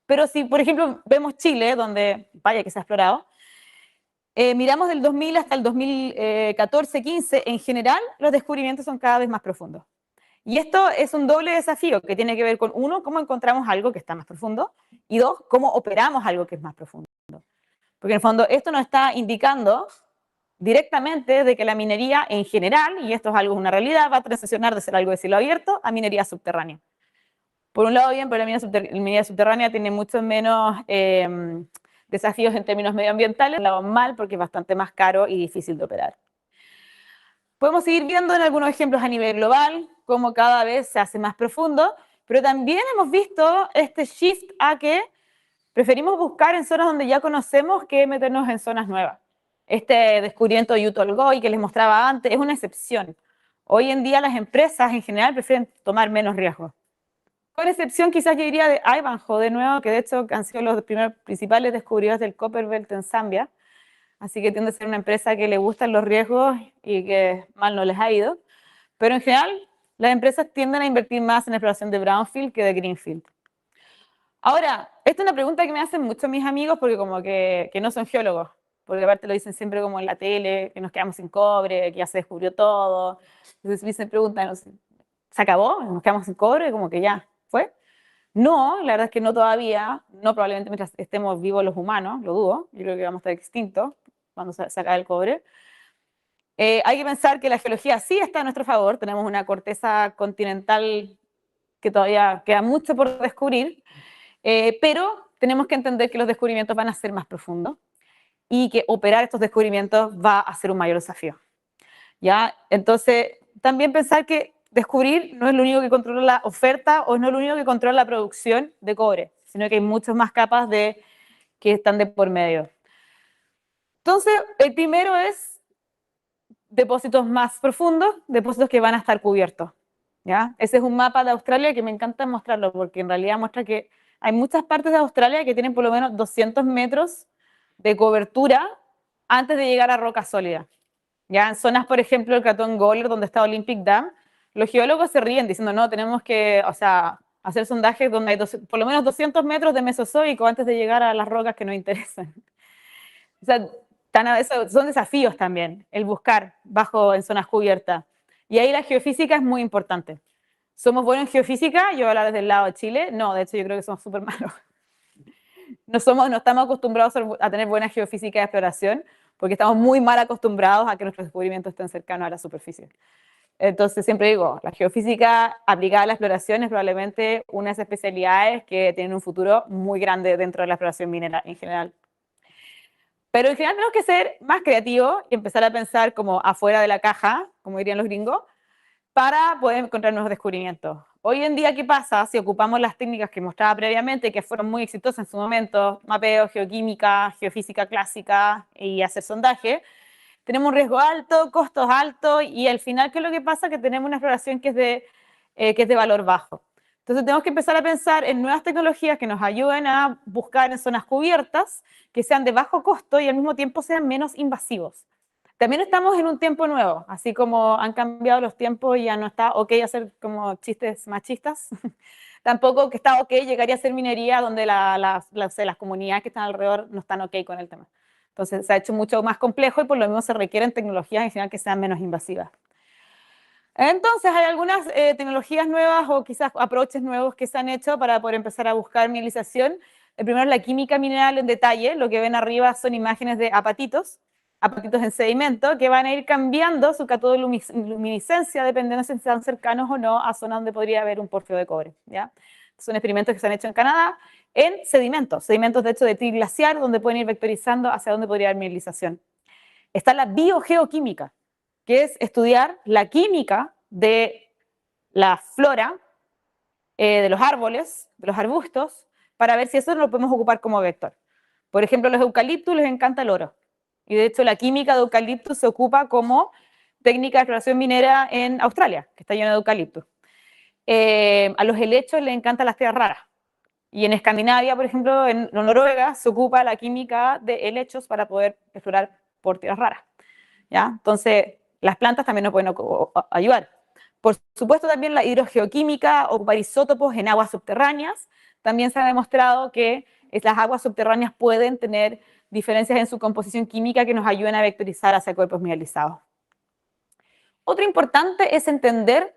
Pero si, por ejemplo, vemos Chile, donde, vaya que se ha explorado, miramos del 2000 hasta el 2014-15, en general, los descubrimientos son cada vez más profundos. Y esto es un doble desafío que tiene que ver con, uno, cómo encontramos algo que está más profundo, y dos, cómo operamos algo que es más profundo. Porque en el fondo esto nos está indicando directamente de que la minería en general, y esto es algo, una realidad, va a transicionar de ser algo de cielo abierto a minería subterránea. Por un lado bien, pero la minería subterránea tiene mucho menos desafíos en términos medioambientales, por un lado mal porque es bastante más caro y difícil de operar. Podemos seguir viendo en algunos ejemplos a nivel global cómo cada vez se hace más profundo, pero también hemos visto este shift a que preferimos buscar en zonas donde ya conocemos que meternos en zonas nuevas. Este descubrimiento de Utolgoi que les mostraba antes es una excepción. Hoy en día las empresas en general prefieren tomar menos riesgos. Con excepción quizás yo diría de Ivanhoe de nuevo, que de hecho han sido los primeros principales descubridores del Copperbelt en Zambia. Así que tiende a ser una empresa que le gustan los riesgos y que mal no les ha ido. Pero en general, las empresas tienden a invertir más en exploración de brownfield que de greenfield. Ahora, esta es una pregunta que me hacen muchos mis amigos porque como que no son geólogos, porque aparte lo dicen siempre como en la tele, que nos quedamos sin cobre, que ya se descubrió todo. Entonces me preguntan, no sé, ¿se acabó? ¿Nos quedamos sin cobre? Como que ya, ¿fue? No, la verdad es que no todavía, no probablemente mientras estemos vivos los humanos, lo dudo, yo creo que vamos a estar extintos cuando se acabe el cobre. Hay que pensar que la geología sí está a nuestro favor, tenemos una corteza continental que todavía queda mucho por descubrir, pero tenemos que entender que los descubrimientos van a ser más profundos y que operar estos descubrimientos va a ser un mayor desafío. ¿Ya? Entonces, también pensar que descubrir no es lo único que controla la oferta o no es lo único que controla la producción de cobre, sino que hay muchas más capas que están de por medio. Entonces, el primero es depósitos más profundos, depósitos que van a estar cubiertos. ¿Ya? Ese es un mapa de Australia que me encanta mostrarlo porque en realidad muestra que hay muchas partes de Australia que tienen por lo menos 200 metros de cobertura antes de llegar a roca sólida. Ya en zonas, por ejemplo, el Cratón Gawler, donde está Olympic Dam, los geólogos se ríen diciendo, no, tenemos que, o sea, hacer sondajes donde hay por lo menos 200 metros de mesozoico antes de llegar a las rocas que nos interesan. O sea, son desafíos también, el buscar en zonas cubiertas. Y ahí la geofísica es muy importante. ¿Somos buenos en geofísica? Yo voy a hablar desde el lado de Chile. No, de hecho yo creo que somos súper malos. No estamos acostumbrados a tener buena geofísica de exploración porque estamos muy mal acostumbrados a que nuestros descubrimientos estén cercanos a la superficie. Entonces siempre digo, la geofísica aplicada a la exploración es probablemente una de esas especialidades que tienen un futuro muy grande dentro de la exploración minera en general. Pero en general tenemos que ser más creativos y empezar a pensar como afuera de la caja, como dirían los gringos, para poder encontrar nuevos descubrimientos. Hoy en día, ¿qué pasa si ocupamos las técnicas que mostraba previamente, que fueron muy exitosas en su momento, mapeo, geoquímica, geofísica clásica y hacer sondaje? Tenemos un riesgo alto, costos altos y al final, ¿qué es lo que pasa? Que tenemos una exploración que es de valor bajo. Entonces tenemos que empezar a pensar en nuevas tecnologías que nos ayuden a buscar en zonas cubiertas, que sean de bajo costo y al mismo tiempo sean menos invasivos. También estamos en un tiempo nuevo, así como han cambiado los tiempos y ya no está ok hacer como chistes machistas. Tampoco que está ok llegaría a ser minería donde las comunidades que están alrededor no están ok con el tema. Entonces se ha hecho mucho más complejo y por lo mismo se requieren tecnologías en general que sean menos invasivas. Entonces hay algunas tecnologías nuevas o quizás approaches nuevos que se han hecho para poder empezar a buscar mineralización. El primero es la química mineral en detalle. Lo que ven arriba son imágenes de apatitos en sedimento, que van a ir cambiando su catodoluminiscencia dependiendo si están cercanos o no a zonas donde podría haber un porfio de cobre. ¿Ya? Son experimentos que se han hecho en Canadá en sedimentos de hecho de triglaciar, donde pueden ir vectorizando hacia dónde podría haber mineralización. Está la biogeoquímica, que es estudiar la química de la flora, de los árboles, de los arbustos, para ver si eso lo podemos ocupar como vector. Por ejemplo, a los eucaliptus les encanta el oro. Y de hecho la química de eucaliptus se ocupa como técnica de exploración minera en Australia, que está llena de eucaliptus. A los helechos les encantan las tierras raras. Y en Escandinavia, por ejemplo, en Noruega, se ocupa la química de helechos para poder explorar por tierras raras. ¿Ya? Entonces, las plantas también nos pueden ayudar. Por supuesto, también la hidrogeoquímica, ocupar isótopos en aguas subterráneas. También se ha demostrado que las aguas subterráneas pueden tener diferencias en su composición química que nos ayuden a vectorizar hacia cuerpos mineralizados. Otro importante es entender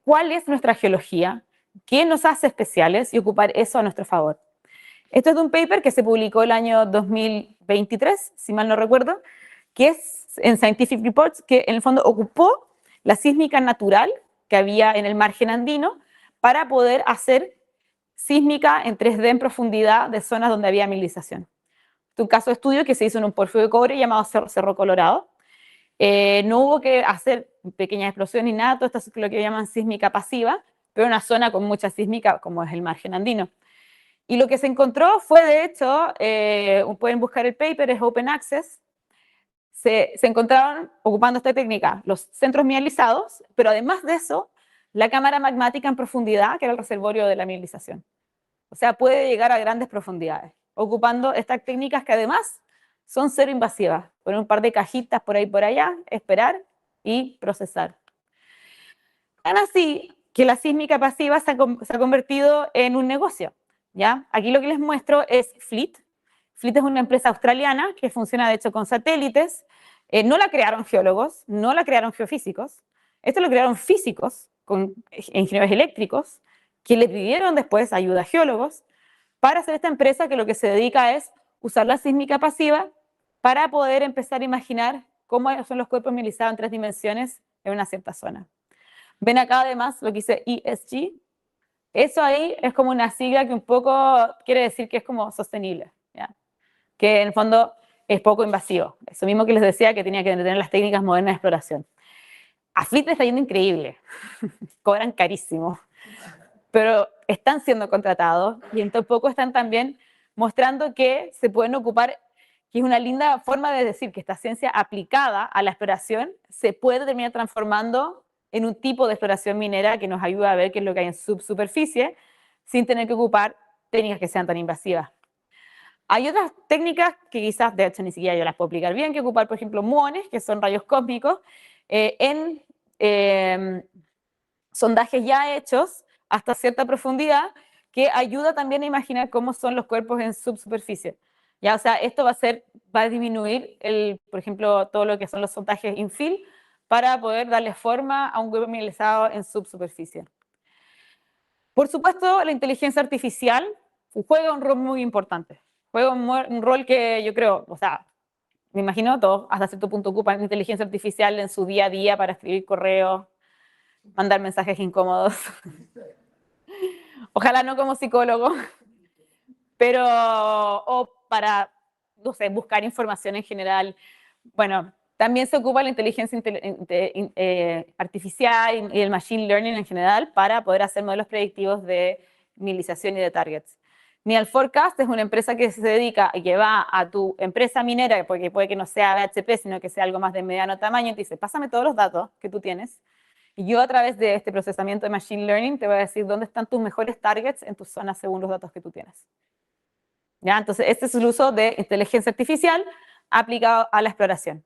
cuál es nuestra geología, qué nos hace especiales y ocupar eso a nuestro favor. Esto es de un paper que se publicó el año 2023, si mal no recuerdo, que es en Scientific Reports, que en el fondo ocupó la sísmica natural que había en el margen andino para poder hacer sísmica en 3D en profundidad de zonas donde había mineralización. Es un caso de estudio que se hizo en un porfio de cobre llamado Cerro Colorado. No hubo que hacer pequeñas explosiones ni nada, todo esto es lo que llaman sísmica pasiva, pero una zona con mucha sísmica como es el margen andino. Y lo que se encontró fue, de hecho, pueden buscar el paper, es Open Access, se encontraron ocupando esta técnica los centros mineralizados, pero además de eso, la cámara magmática en profundidad, que era el reservorio de la mineralización. O sea, puede llegar a grandes profundidades, ocupando estas técnicas que además son cero invasivas. Poner un par de cajitas por ahí por allá, esperar y procesar. Tan así que la sísmica pasiva se ha convertido en un negocio. ¿Ya? Aquí lo que les muestro es Fleet. Fleet es una empresa australiana que funciona de hecho con satélites. No la crearon geólogos, no la crearon geofísicos. Esto lo crearon físicos, con ingenieros eléctricos, que le pidieron después ayuda a geólogos para hacer esta empresa que lo que se dedica es usar la sísmica pasiva para poder empezar a imaginar cómo son los cuerpos mineralizados en 3 dimensiones en una cierta zona. Ven acá además lo que dice ESG. Eso ahí es como una sigla que un poco quiere decir que es como sostenible, ¿ya? Que en el fondo es poco invasivo. Eso mismo que les decía que tenía que tener las técnicas modernas de exploración. A Fleet le está yendo increíble, cobran carísimo, pero están siendo contratados y en poco están también mostrando que se pueden ocupar, que es una linda forma de decir que esta ciencia aplicada a la exploración se puede terminar transformando en un tipo de exploración minera que nos ayuda a ver qué es lo que hay en subsuperficie sin tener que ocupar técnicas que sean tan invasivas. Hay otras técnicas que quizás, de hecho, ni siquiera yo las puedo aplicar bien, que ocupar, por ejemplo, muones, que son rayos cósmicos, en sondajes ya hechos hasta cierta profundidad, que ayuda también a imaginar cómo son los cuerpos en subsuperficie. Ya, o sea, esto va a disminuir, por ejemplo, todo lo que son los sondajes infill, para poder darle forma a un cuerpo mineralizado en subsuperficie. Por supuesto, la inteligencia artificial juega un rol muy importante. Juega un rol que yo creo, o sea, me imagino todos hasta cierto punto ocupan inteligencia artificial en su día a día para escribir correos, mandar mensajes incómodos. Ojalá no como psicólogo, pero o para, no sé, buscar información en general. Bueno, también se ocupa la inteligencia artificial y el machine learning en general para poder hacer modelos predictivos de minimización y de targets. Neal Forecast es una empresa que se dedica y que va a tu empresa minera, porque puede que no sea BHP, sino que sea algo más de mediano tamaño, y te dice, pásame todos los datos que tú tienes, y yo a través de este procesamiento de machine learning te voy a decir dónde están tus mejores targets en tu zona según los datos que tú tienes. ¿Ya? Entonces, este es el uso de inteligencia artificial aplicado a la exploración.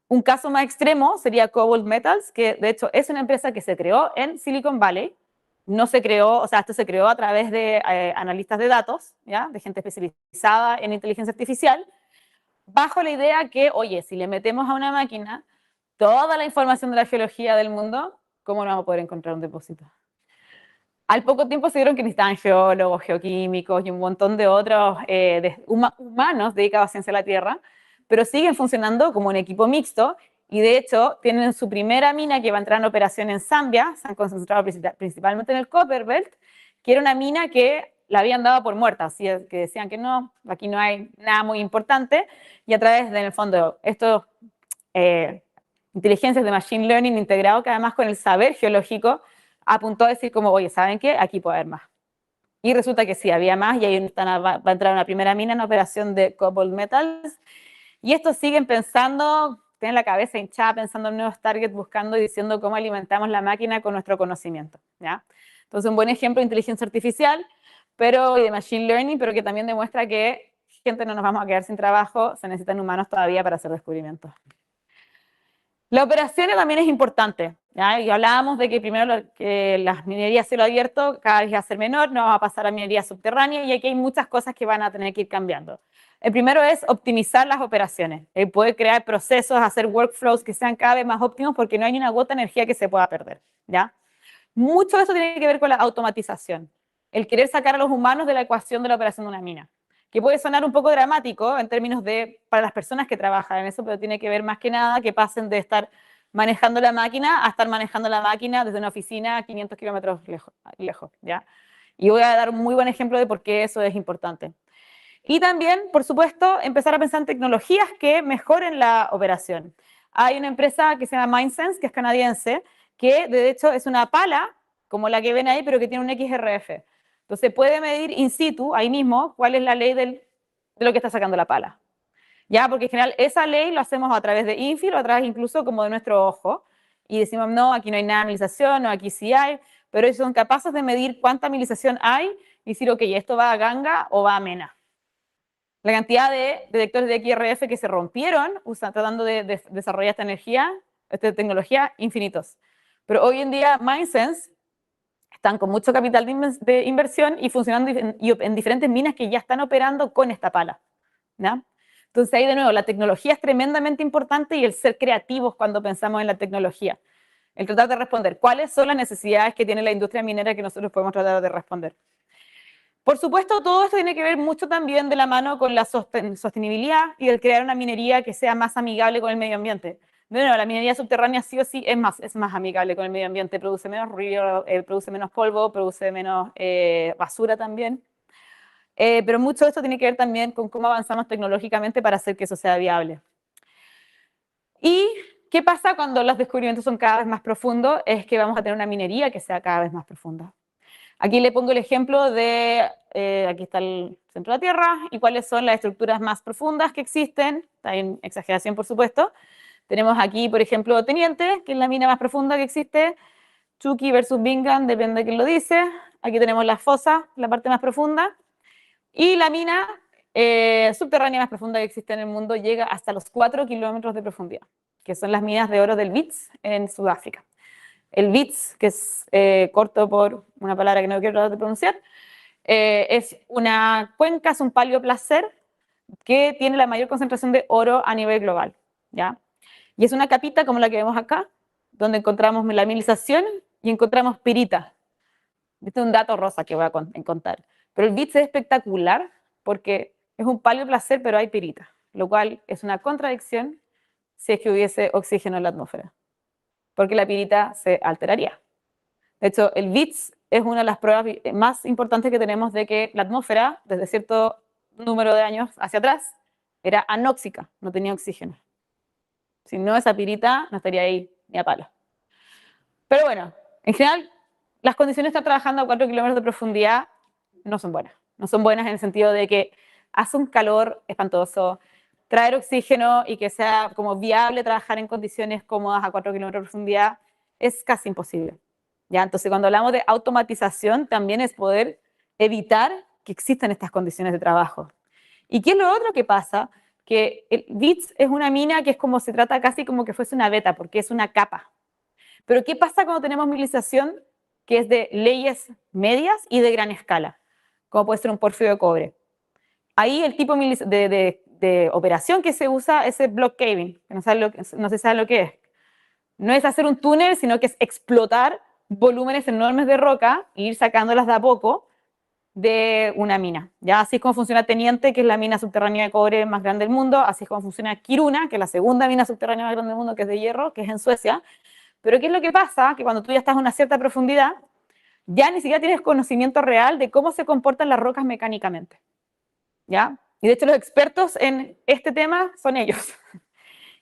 Un caso más extremo sería Cobalt Metals, que de hecho es una empresa que se creó en Silicon Valley. No se creó, o sea, esto se creó a través de analistas de datos, ¿ya? De gente especializada en inteligencia artificial, bajo la idea que, oye, si le metemos a una máquina toda la información de la geología del mundo, ¿cómo no vamos a poder encontrar un depósito? Al poco tiempo se dieron que necesitaban geólogos, geoquímicos y un montón de otros humanos dedicados a ciencia de la Tierra, pero siguen funcionando como un equipo mixto y de hecho tienen su primera mina que va a entrar en operación en Zambia, se han concentrado principalmente en el Copperbelt, que era una mina que la habían dado por muerta, así que decían que no, aquí no hay nada muy importante, y a través de, en el fondo, estos inteligencias de machine learning integrado que además con el saber geológico apuntó a decir como, oye, ¿saben qué? Aquí puede haber más. Y resulta que sí, había más, y ahí va a entrar una primera mina en operación de Cobalt Metals, y estos siguen pensando, tienen la cabeza hinchada pensando en nuevos targets, buscando y diciendo cómo alimentamos la máquina con nuestro conocimiento, ¿ya? Entonces, un buen ejemplo de inteligencia artificial, pero y de machine learning, pero que también demuestra que, gente, no nos vamos a quedar sin trabajo, se necesitan humanos todavía para hacer descubrimientos. La operación también es importante, ¿ya? Y hablábamos de que primero que las minerías a cielo abierto cada vez va a ser menor, no va a pasar a minería subterránea, y aquí hay muchas cosas que van a tener que ir cambiando. El primero es optimizar las operaciones, poder crear procesos, hacer workflows que sean cada vez más óptimos porque no hay ni una gota de energía que se pueda perder, ¿ya? Mucho de eso tiene que ver con la automatización, el querer sacar a los humanos de la ecuación de la operación de una mina, que puede sonar un poco dramático en términos de, para las personas que trabajan en eso, pero tiene que ver más que nada que pasen de estar manejando la máquina a estar manejando la máquina desde una oficina a 500 kilómetros lejos, ¿ya? Y voy a dar un muy buen ejemplo de por qué eso es importante. Y también, por supuesto, empezar a pensar en tecnologías que mejoren la operación. Hay una empresa que se llama MindSense, que es canadiense, que de hecho es una pala, como la que ven ahí, pero que tiene un XRF. Entonces puede medir in situ, ahí mismo, cuál es la ley de lo que está sacando la pala. ¿Ya? Porque en general esa ley lo hacemos a través de infill o a través incluso como de nuestro ojo. Y decimos, no, aquí no hay nada de milización, no, aquí sí hay, pero ellos son capaces de medir cuánta milización hay y decir, ok, esto va a ganga o va a mena. La cantidad de detectores de XRF que se rompieron tratando de desarrollar esta tecnología, infinitos. Pero hoy en día MindSense están con mucho capital de inversión y funcionando en diferentes minas que ya están operando con esta pala, ¿no? Entonces ahí de nuevo, la tecnología es tremendamente importante y el ser creativos cuando pensamos en la tecnología. El tratar de responder cuáles son las necesidades que tiene la industria minera que nosotros podemos tratar de responder. Por supuesto, todo esto tiene que ver mucho también de la mano con la sostenibilidad y el crear una minería que sea más amigable con el medio ambiente. Bueno, la minería subterránea sí o sí es más amigable con el medio ambiente, produce menos ruido, produce menos polvo, produce menos basura también. Pero mucho de esto tiene que ver también con cómo avanzamos tecnológicamente para hacer que eso sea viable. ¿Y qué pasa cuando los descubrimientos son cada vez más profundos? Es que vamos a tener una minería que sea cada vez más profunda. Aquí le pongo el ejemplo de, aquí está el centro de la Tierra, y cuáles son las estructuras más profundas que existen, está en exageración por supuesto. Tenemos aquí, por ejemplo, Teniente, que es la mina más profunda que existe, Chucky versus Bingham, depende de quién lo dice. Aquí tenemos la fosa, la parte más profunda, y la mina subterránea más profunda que existe en el mundo llega hasta los 4 kilómetros de profundidad, que son las minas de oro del Wits en Sudáfrica. El Wits, que es corto por una palabra que no quiero tratar de pronunciar, es una cuenca, es un paleoplacer que tiene la mayor concentración de oro a nivel global, ¿ya? Y es una capita como la que vemos acá, donde encontramos la mineralización y encontramos pirita. Este es un dato rosa que voy a contar. Pero el Wits es espectacular porque es un paleoplacer, pero hay pirita, lo cual es una contradicción si es que hubiese oxígeno en la atmósfera, porque la pirita se alteraría. De hecho, el BITS es una de las pruebas más importantes que tenemos de que la atmósfera, desde cierto número de años hacia atrás, era anóxica, no tenía oxígeno. Si no, esa pirita no estaría ahí ni a palo. Pero bueno, en general, las condiciones de estar trabajando a 4 kilómetros de profundidad no son buenas. No son buenas en el sentido de que hace un calor espantoso, traer oxígeno y que sea como viable trabajar en condiciones cómodas a 4 kilómetros de profundidad es casi imposible. ¿Ya? Entonces, cuando hablamos de automatización, también es poder evitar que existan estas condiciones de trabajo. ¿Y qué es lo otro que pasa? Que el BITS es una mina que es como se trata casi como que fuese una beta, porque es una capa. Pero ¿qué pasa cuando tenemos milicización que es de leyes medias y de gran escala? Como puede ser un porfirio de cobre. Ahí el tipo de operación que se usa es el block caving, que no se sabe lo que es. No es hacer un túnel, sino que es explotar volúmenes enormes de roca e ir sacándolas de a poco de una mina. ¿Ya? Así es como funciona Teniente, que es la mina subterránea de cobre más grande del mundo. Así es como funciona Kiruna, que es la segunda mina subterránea más grande del mundo, que es de hierro, que es en Suecia. Pero ¿qué es lo que pasa? Que cuando tú ya estás a una cierta profundidad, ya ni siquiera tienes conocimiento real de cómo se comportan las rocas mecánicamente. ¿Ya? Y de hecho los expertos en este tema son ellos.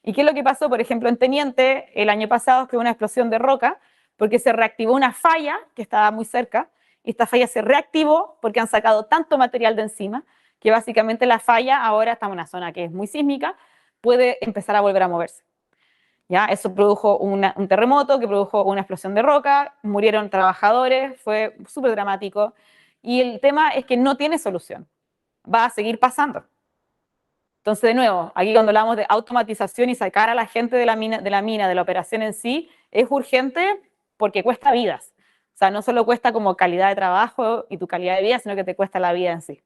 ¿Y qué es lo que pasó, por ejemplo, en Teniente el año pasado? Que hubo una explosión de roca porque se reactivó una falla que estaba muy cerca, y esta falla se reactivó porque han sacado tanto material de encima que básicamente la falla ahora está en una zona que es muy sísmica, puede empezar a volver a moverse. ¿Ya? Eso produjo un terremoto que produjo una explosión de roca, murieron trabajadores, fue súper dramático. Y el tema es que no tiene solución, va a seguir pasando. Entonces, de nuevo, aquí cuando hablamos de automatización y sacar a la gente de la mina, de la operación en sí, es urgente porque cuesta vidas. O sea, no solo cuesta como calidad de trabajo y tu calidad de vida, sino que te cuesta la vida en sí.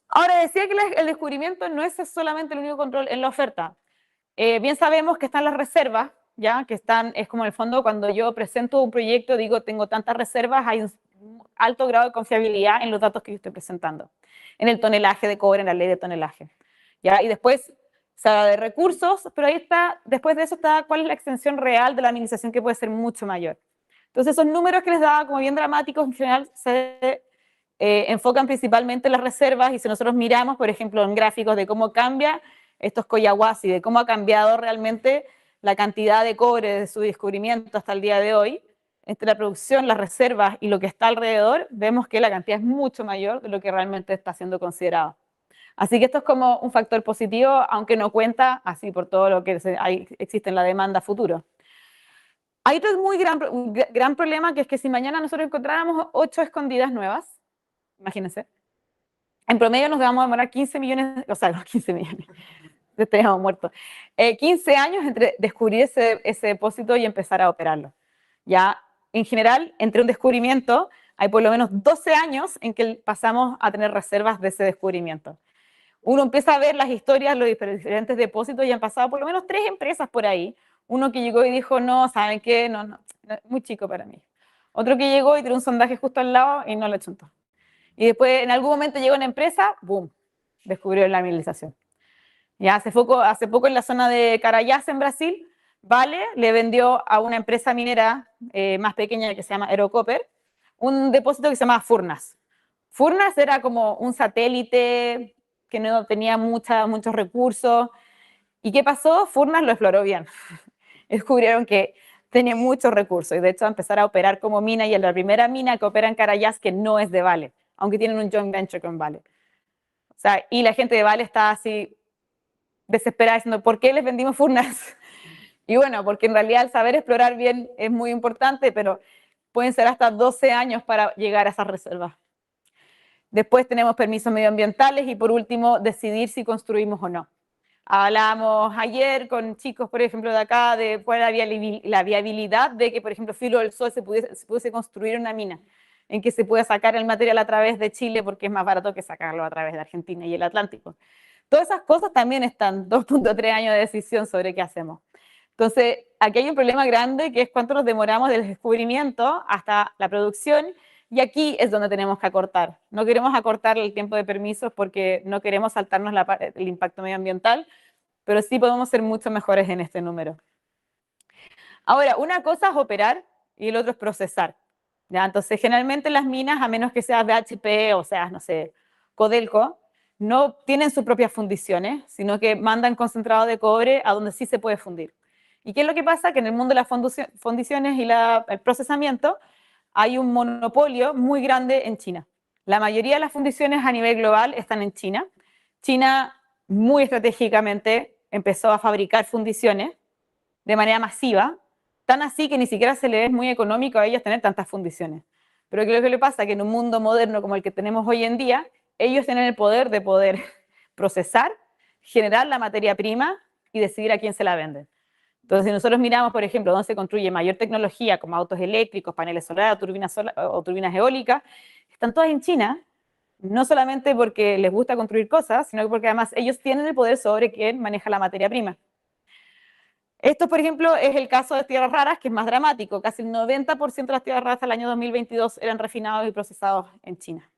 Ahora, decía que el descubrimiento no es solamente el único control en la oferta. Bien sabemos que están las reservas, ¿ya? Que están, es como en el fondo cuando yo presento un proyecto, digo, tengo tantas reservas, hay un alto grado de confiabilidad en los datos que yo estoy presentando, en el tonelaje de cobre, en la ley de tonelaje, ¿ya? Y después se habla de recursos, pero ahí está, después de eso está cuál es la extensión real de la administración que puede ser mucho mayor. Entonces, esos números que les daba como bien dramáticos, en general, se enfocan principalmente en las reservas, y si nosotros miramos, por ejemplo, en gráficos de cómo cambia estos Collahuasi, de cómo ha cambiado realmente la cantidad de cobre desde su descubrimiento hasta el día de hoy, entre la producción, las reservas y lo que está alrededor, vemos que la cantidad es mucho mayor de lo que realmente está siendo considerado. Así que esto es como un factor positivo, aunque no cuenta así por todo lo que existe en la demanda futuro. Hay otro gran problema, que es que si mañana nosotros encontráramos 8 escondidas nuevas, imagínense, en promedio nos vamos a demorar 15 millones, o sea, no 15 millones, estaríamos muertos, 15 años entre descubrir ese depósito y empezar a operarlo. Ya, en general, entre un descubrimiento, hay por lo menos 12 años en que pasamos a tener reservas de ese descubrimiento. Uno empieza a ver las historias, los diferentes depósitos, y han pasado por lo menos 3 empresas por ahí. Uno que llegó y dijo, no, ¿saben qué? No, no, muy chico para mí. Otro que llegó y tiró un sondaje justo al lado y no lo chuntó. Y después, en algún momento llegó una empresa, ¡boom!, descubrió la mineralización. Ya hace poco en la zona de Carayás, en Brasil, Vale le vendió a una empresa minera más pequeña que se llama Aerocopper un depósito que se llama Furnas. Furnas era como un satélite que no tenía muchos recursos. ¿Y qué pasó? Furnas lo exploró bien. Descubrieron que tenía muchos recursos y de hecho empezar a operar como mina, y es la primera mina que opera en Carayás que no es de Vale, aunque tienen un joint venture con Vale. O sea, y la gente de Vale está así desesperada diciendo, ¿por qué les vendimos Furnas? Y bueno, porque en realidad el saber explorar bien es muy importante, pero pueden ser hasta 12 años para llegar a esas reservas. Después tenemos permisos medioambientales y por último decidir si construimos o no. Hablábamos ayer con chicos, por ejemplo, de acá, de cuál era la viabilidad de que, por ejemplo, Filo del Sol se pudiese construir una mina en que se pueda sacar el material a través de Chile porque es más barato que sacarlo a través de Argentina y el Atlántico. Todas esas cosas también están 2.3 años de decisión sobre qué hacemos. Entonces, aquí hay un problema grande, que es cuánto nos demoramos del descubrimiento hasta la producción, y aquí es donde tenemos que acortar. No queremos acortar el tiempo de permisos porque no queremos saltarnos el impacto medioambiental, pero sí podemos ser mucho mejores en este número. Ahora, una cosa es operar y el otro es procesar. ¿Ya? Entonces, generalmente las minas, a menos que seas BHP o seas, no sé, Codelco, no tienen sus propias fundiciones, sino que mandan concentrado de cobre a donde sí se puede fundir. ¿Y qué es lo que pasa? Que en el mundo de las fundiciones y el procesamiento hay un monopolio muy grande en China. La mayoría de las fundiciones a nivel global están en China. China muy estratégicamente empezó a fabricar fundiciones de manera masiva, tan así que ni siquiera se le es muy económico a ellos tener tantas fundiciones. Pero ¿qué es lo que le pasa? Que en un mundo moderno como el que tenemos hoy en día, ellos tienen el poder de poder procesar, generar la materia prima y decidir a quién se la venden. Entonces, si nosotros miramos, por ejemplo, dónde se construye mayor tecnología, como autos eléctricos, paneles solares o turbinas eólicas, están todas en China, no solamente porque les gusta construir cosas, sino porque además ellos tienen el poder sobre quién maneja la materia prima. Esto, por ejemplo, es el caso de tierras raras, que es más dramático. Casi el 90% de las tierras raras del año 2022 eran refinados y procesados en China.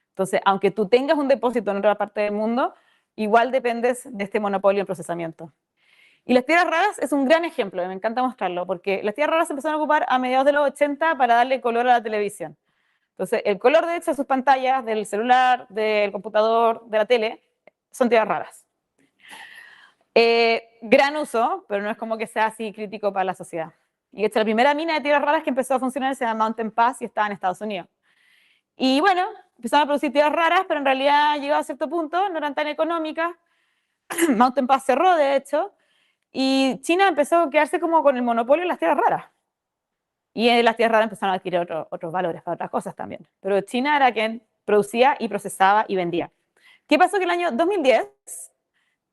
Entonces, aunque tú tengas un depósito en otra parte del mundo, igual dependes de este monopolio en procesamiento. Y las tierras raras es un gran ejemplo, me encanta mostrarlo, porque las tierras raras se empezaron a ocupar a mediados de los 80 para darle color a la televisión. Entonces, el color de hecho de sus pantallas, del celular, del computador, de la tele, son tierras raras. Gran uso, pero no es como que sea así crítico para la sociedad. Y esta la primera mina de tierras raras que empezó a funcionar se llama Mountain Pass y estaba en Estados Unidos. Y bueno, empezaron a producir tierras raras, pero en realidad llegado a cierto punto no eran tan económicas. Mountain Pass cerró, de hecho, y China empezó a quedarse como con el monopolio de las tierras raras. Y las tierras raras empezaron a adquirir otros valores para otras cosas también. Pero China era quien producía y procesaba y vendía. ¿Qué pasó? Que el año 2010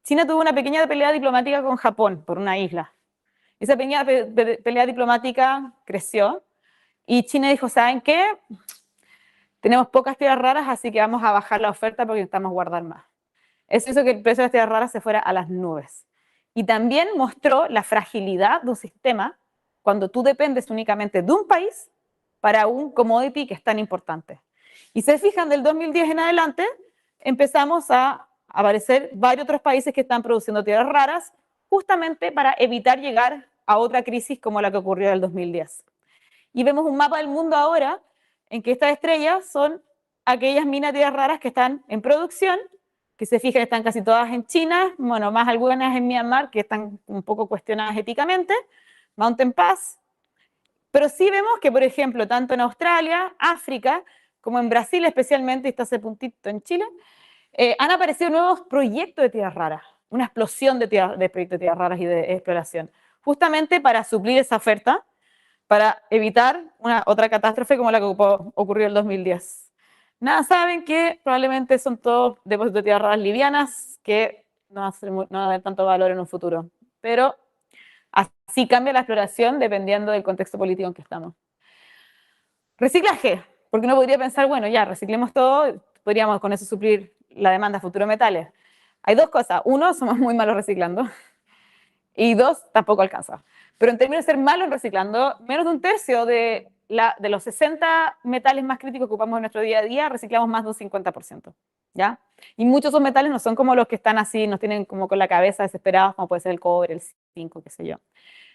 China tuvo una pequeña pelea diplomática con Japón por una isla. Esa pequeña pelea diplomática creció y China dijo, ¿saben qué? Tenemos pocas tierras raras, así que vamos a bajar la oferta porque necesitamos guardar más. Eso hizo que el precio de las tierras raras se fuera a las nubes. Y también mostró la fragilidad de un sistema cuando tú dependes únicamente de un país para un commodity que es tan importante. Y se fijan, del 2010 en adelante, empezamos a aparecer varios otros países que están produciendo tierras raras justamente para evitar llegar a otra crisis como la que ocurrió en el 2010. Y vemos un mapa del mundo ahora en que estas estrellas son aquellas minas de tierras raras que están en producción, que se fijan están casi todas en China, bueno, más algunas en Myanmar que están un poco cuestionadas éticamente, Mountain Pass, pero sí vemos que, por ejemplo, tanto en Australia, África, como en Brasil especialmente, y está ese puntito en Chile, han aparecido nuevos proyectos de tierras raras, una explosión de proyectos de tierras raras y de exploración, justamente para suplir esa oferta, para evitar otra catástrofe como la que ocurrió en el 2010. Nada, saben que probablemente son todos depósitos de tierras raras livianas que no van a tener tanto valor en un futuro, pero así cambia la exploración dependiendo del contexto político en que estamos. Reciclaje, porque uno podría pensar, bueno, ya, reciclemos todo, podríamos con eso suplir la demanda de futuros metales. Hay dos cosas. Uno, somos muy malos reciclando. Y dos, tampoco alcanza. Pero en términos de ser malos reciclando, menos de un tercio de los 60 metales más críticos que ocupamos en nuestro día a día, reciclamos más de un 50%. ¿Ya? Y muchos de esos metales no son como los que están así, nos tienen como con la cabeza desesperados, como puede ser el cobre, el zinc, qué sé yo.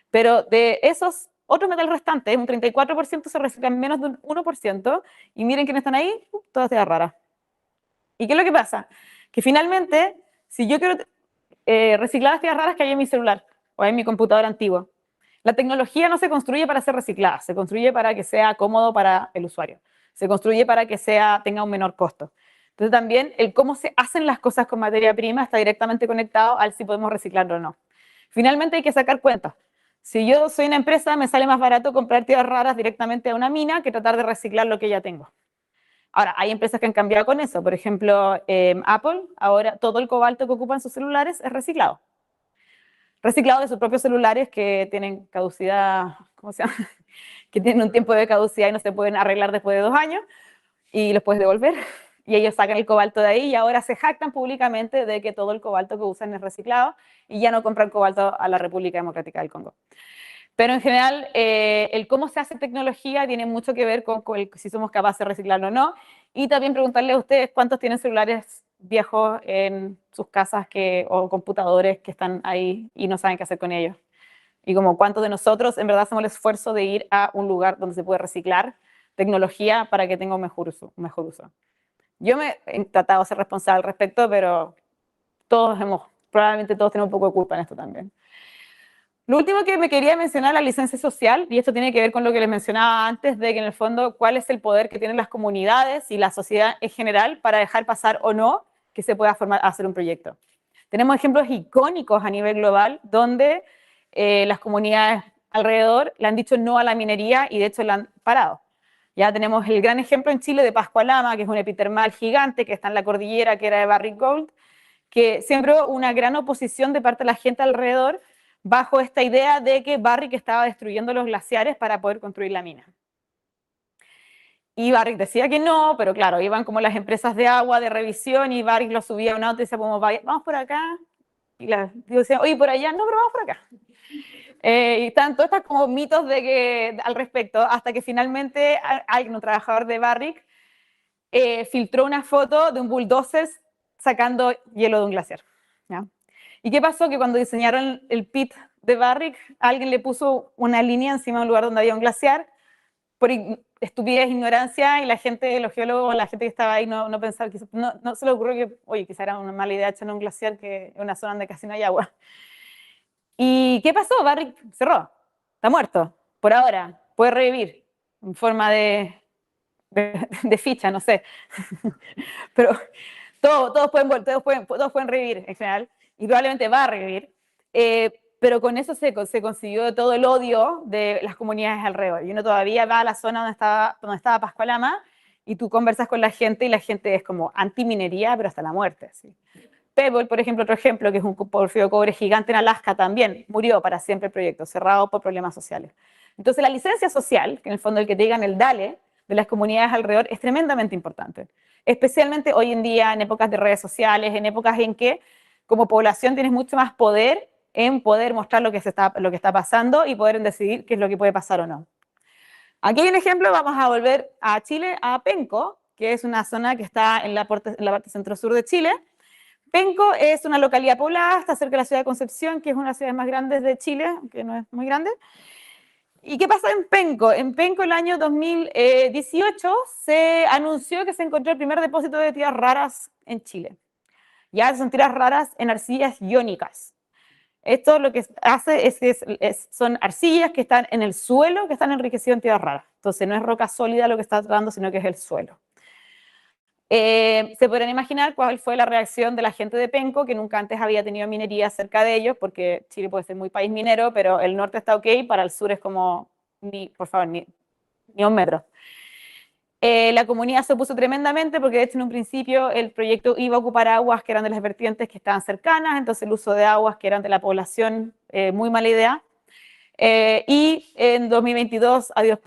Pero de esos otros metales restantes, un 34% se reciclan menos de un 1%, y miren quiénes están ahí, todas tierras raras. ¿Y qué es lo que pasa? Que finalmente, si yo quiero reciclar las tierras raras que hay en mi celular o en mi computadora antiguo, la tecnología no se construye para ser reciclada, se construye para que sea cómodo para el usuario, se construye para que tenga un menor costo. Entonces también el cómo se hacen las cosas con materia prima está directamente conectado al si podemos reciclarlo o no. Finalmente hay que sacar cuentas. Si yo soy una empresa, me sale más barato comprar tierras raras directamente a una mina que tratar de reciclar lo que ya tengo. Ahora, hay empresas que han cambiado con eso. Por ejemplo, Apple, ahora todo el cobalto que ocupan sus celulares es reciclado. Reciclado de sus propios celulares que tienen caducidad, ¿cómo se llama? Que tienen un tiempo de caducidad y no se pueden arreglar después de 2 años y los puedes devolver. Y ellos sacan el cobalto de ahí y ahora se jactan públicamente de que todo el cobalto que usan es reciclado y ya no compran cobalto a la República Democrática del Congo. Pero en general, el cómo se hace tecnología tiene mucho que ver con si somos capaces de reciclarlo o no. Y también preguntarle a ustedes cuántos tienen celulares viejos en sus casas o computadores que están ahí y no saben qué hacer con ellos. y como cuántos de nosotros en verdad hacemos el esfuerzo de ir a un lugar donde se puede reciclar tecnología para que tenga un mejor uso. Yo me he tratado de ser responsable al respecto, pero probablemente todos tenemos un poco de culpa en esto también. Lo último que me quería mencionar, la licencia social, y esto tiene que ver con lo que les mencionaba antes, de que en el fondo cuál es el poder que tienen las comunidades y la sociedad en general para dejar pasar o no que se pueda hacer un proyecto. Tenemos ejemplos icónicos a nivel global donde las comunidades alrededor le han dicho no a la minería y de hecho la han parado. Ya tenemos el gran ejemplo en Chile de Pascualama, que es un epitermal gigante que está en la cordillera, que era de Barrick Gold, que siempre hubo una gran oposición de parte de la gente alrededor bajo esta idea de que Barrick estaba destruyendo los glaciares para poder construir la mina. Y Barrick decía que no, pero claro, iban como las empresas de agua de revisión y Barrick lo subía a un auto y decía, vamos por acá. Y decía, oye, por allá, no, pero vamos por acá. Y están todos estos como mitos de que, al respecto, hasta que finalmente alguien, un trabajador de Barrick, filtró una foto de un bulldozer sacando hielo de un glaciar. ¿Ya? ¿Y qué pasó? Que cuando diseñaron el pit de Barrick, alguien le puso una línea encima de un lugar donde había un glaciar, por estupidez, ignorancia, y la gente, los geólogos, la gente que estaba ahí no pensaba, no se le ocurrió que, oye, quizá era una mala idea echar un glaciar que es una zona donde casi no hay agua. ¿Y qué pasó? Barrick cerró, está muerto, por ahora, puede revivir en forma de ficha, no sé. Pero todos pueden revivir en general, y probablemente va a revivir, pero con eso se consiguió todo el odio de las comunidades alrededor. Y uno todavía va a la zona donde estaba Pascualama, y tú conversas con la gente, y la gente es como antiminería, pero hasta la muerte. ¿Sí? Pebble, por ejemplo, otro ejemplo, que es un porfirio de cobre gigante en Alaska también, murió para siempre el proyecto, cerrado por problemas sociales. Entonces la licencia social, que en el fondo el que te digan el DALE de las comunidades alrededor, es tremendamente importante. Especialmente hoy en día, en épocas de redes sociales, en épocas en que como población tienes mucho más poder en poder mostrar lo que está pasando y poder decidir qué es lo que puede pasar o no. Aquí hay un ejemplo, vamos a volver a Chile, a Penco, que es una zona que está en la parte centro-sur de Chile. Penco es una localidad poblada, está cerca de la ciudad de Concepción, que es una de las ciudades más grandes de Chile, que no es muy grande. ¿Y qué pasa en Penco? En Penco el año 2018 se anunció que se encontró el primer depósito de tierras raras en Chile. Ya son tierras raras en arcillas iónicas. Esto lo que hace es que son arcillas que están en el suelo, que están enriquecidas en tierras raras. Entonces no es roca sólida lo que está tratando, sino que es el suelo. Se podrán imaginar cuál fue la reacción de la gente de Penco, que nunca antes había tenido minería cerca de ellos, porque Chile puede ser muy país minero, pero el norte está ok, para el sur es como, por favor, ni un metro. La comunidad se opuso tremendamente porque de hecho en un principio el proyecto iba a ocupar aguas que eran de las vertientes que estaban cercanas, entonces el uso de aguas que eran de la población, muy mala idea. Y en 2022, adiós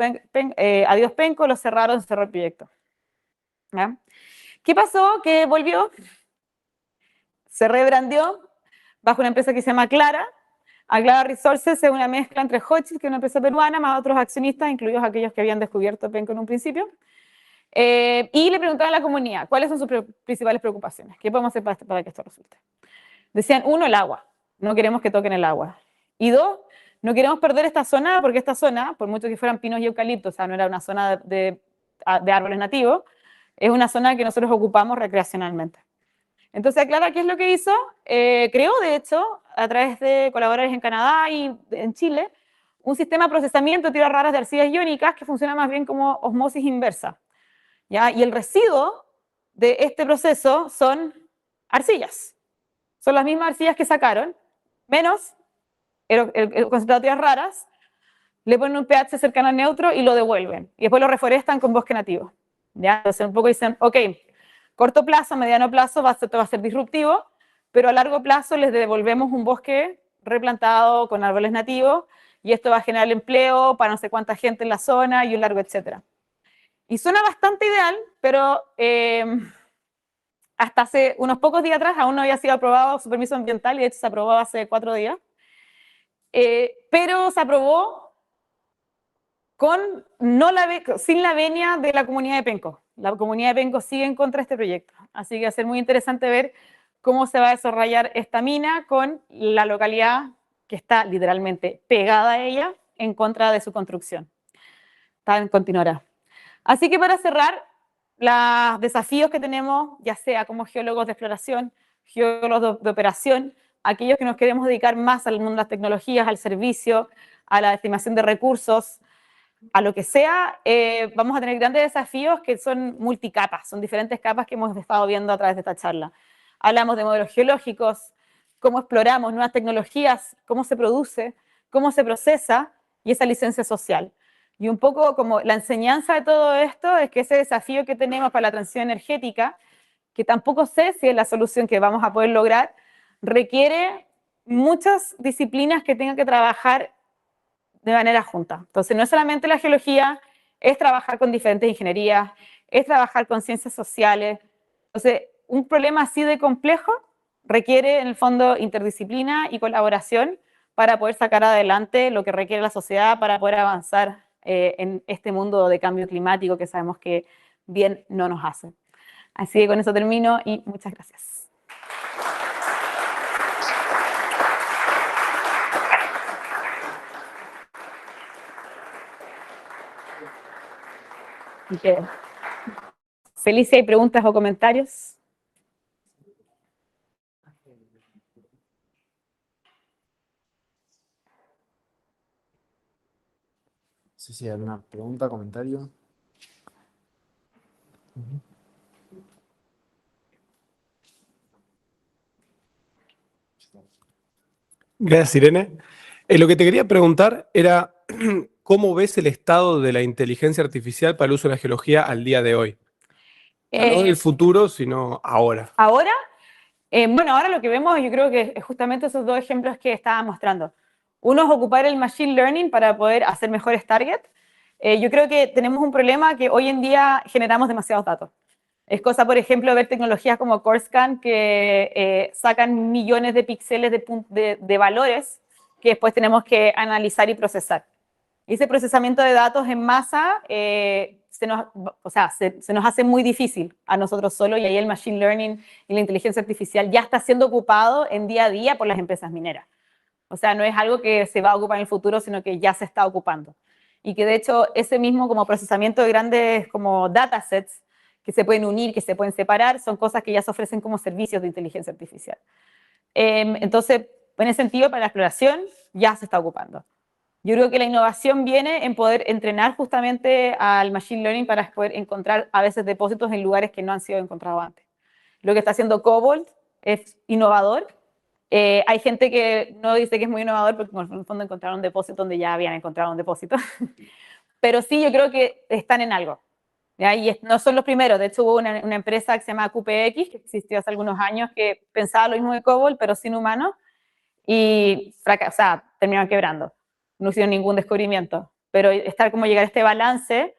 Penco, lo cerraron, cerró el proyecto. ¿Ya? ¿Qué pasó? Que volvió, se rebrandió bajo una empresa que se llama Clara. Clara Resources es una mezcla entre Hochschild, que es una empresa peruana, más otros accionistas, incluidos aquellos que habían descubierto Penco en un principio. Y le preguntaban a la comunidad, ¿cuáles son sus principales preocupaciones? ¿Qué podemos hacer para que esto resulte? Decían, uno, el agua. No queremos que toquen el agua. Y dos, no queremos perder esta zona, porque esta zona, por mucho que fueran pinos y eucaliptos, o sea, no era una zona de árboles nativos, es una zona que nosotros ocupamos recreacionalmente. Entonces, Clara, ¿qué es lo que hizo? Creó, de hecho, a través de colaboradores en Canadá y en Chile, un sistema de procesamiento de tierras raras de arcillas iónicas que funciona más bien como osmosis inversa. ¿Ya? Y el residuo de este proceso son arcillas. Son las mismas arcillas que sacaron, menos el concentrado de tierras raras, le ponen un pH cercano al neutro y lo devuelven. Y después lo reforestan con bosque nativo. ¿Ya? Entonces un poco dicen, ok, corto plazo, mediano plazo va a ser disruptivo, pero a largo plazo les devolvemos un bosque replantado con árboles nativos y esto va a generar empleo para no sé cuánta gente en la zona y un largo etcétera. Y suena bastante ideal, pero hasta hace unos pocos días atrás aún no había sido aprobado su permiso ambiental y de hecho se aprobó hace 4 días. Pero se aprobó sin la venia de la comunidad de Penco. La comunidad de Penco sigue en contra de este proyecto. Así que va a ser muy interesante ver cómo se va a desarrollar esta mina con la localidad que está literalmente pegada a ella en contra de su construcción. Continuará. Así que para cerrar, los desafíos que tenemos, ya sea como geólogos de exploración, geólogos de operación, aquellos que nos queremos dedicar más al mundo de las tecnologías, al servicio, a la estimación de recursos, a lo que sea, vamos a tener grandes desafíos que son multicapas, son diferentes capas que hemos estado viendo a través de esta charla. Hablamos de modelos geológicos, cómo exploramos nuevas tecnologías, cómo se produce, cómo se procesa y esa licencia social. Y un poco como la enseñanza de todo esto es que ese desafío que tenemos para la transición energética, que tampoco sé si es la solución que vamos a poder lograr, requiere muchas disciplinas que tengan que trabajar de manera junta. Entonces, no es solamente la geología, es trabajar con diferentes ingenierías, es trabajar con ciencias sociales. Entonces, un problema así de complejo requiere, en el fondo, interdisciplina y colaboración para poder sacar adelante lo que requiere la sociedad para poder avanzar en este mundo de cambio climático que sabemos que bien no nos hace. Así que con eso termino y muchas gracias. Okay. Feliz si hay preguntas o comentarios. Sí, ¿alguna pregunta, comentario? Gracias, Irene. Lo que te quería preguntar era, ¿cómo ves el estado de la inteligencia artificial para el uso de la geología al día de hoy? No del futuro, sino ahora. Ahora, bueno, ahora lo que vemos, yo creo que es justamente esos dos ejemplos que estaba mostrando. Uno es ocupar el machine learning para poder hacer mejores targets. Yo creo que tenemos un problema que hoy en día generamos demasiados datos. Es cosa, por ejemplo, ver tecnologías como CoreScan que sacan millones de píxeles de valores que después tenemos que analizar y procesar. Y ese procesamiento de datos en masa se nos hace muy difícil a nosotros solos, y ahí el machine learning y la inteligencia artificial ya está siendo ocupado en día a día por las empresas mineras. O sea, no es algo que se va a ocupar en el futuro, sino que ya se está ocupando. Y que de hecho ese mismo como procesamiento de grandes como datasets que se pueden unir, que se pueden separar, son cosas que ya se ofrecen como servicios de inteligencia artificial. Entonces, en ese sentido, para la exploración ya se está ocupando. Yo creo que la innovación viene en poder entrenar justamente al machine learning para poder encontrar a veces depósitos en lugares que no han sido encontrados antes. Lo que está haciendo Cobalt es innovador. Hay gente que no dice que es muy innovador porque en el fondo encontraron un depósito donde ya habían encontrado un depósito. Pero sí, yo creo que están en algo. ¿Ya? Y no son los primeros. De hecho, hubo una empresa que se llama QPX, que existió hace algunos años, que pensaba lo mismo de Cobalt, pero sin humanos, y terminaron quebrando. No hicieron ningún descubrimiento. Pero estar como llegar a este balance,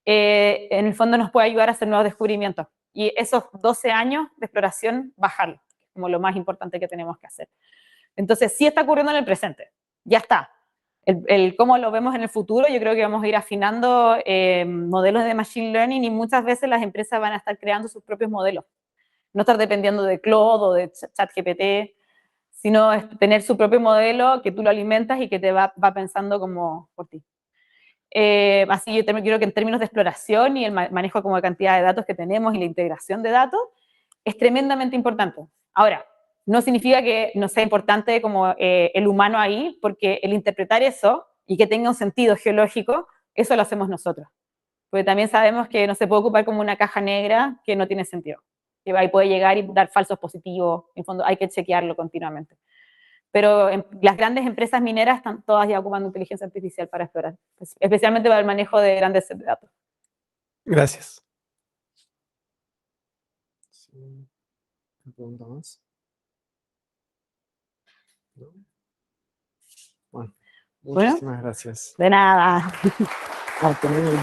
en el fondo nos puede ayudar a hacer nuevos descubrimientos. Y esos 12 años de exploración, bajarlo, como lo más importante que tenemos que hacer. Entonces, sí está ocurriendo en el presente. Ya está. Cómo lo vemos en el futuro, yo creo que vamos a ir afinando modelos de machine learning, y muchas veces las empresas van a estar creando sus propios modelos. No estar dependiendo de Claude o de ChatGPT, sino tener su propio modelo que tú lo alimentas y que te va pensando como por ti. Así yo creo que en términos de exploración y el manejo como de cantidad de datos que tenemos y la integración de datos, es tremendamente importante. Ahora, no significa que no sea importante como el humano ahí, porque el interpretar eso y que tenga un sentido geológico, eso lo hacemos nosotros. Porque también sabemos que no se puede ocupar como una caja negra que no tiene sentido. Que ahí puede llegar y dar falsos positivos, en fondo hay que chequearlo continuamente. Pero las grandes empresas mineras están todas ya ocupando inteligencia artificial para explorar, especialmente para el manejo de grandes sets de datos. Gracias. Sí. ¿Una pregunta más? ¿No? Bueno, muchísimas gracias. De nada. Ah, tenemos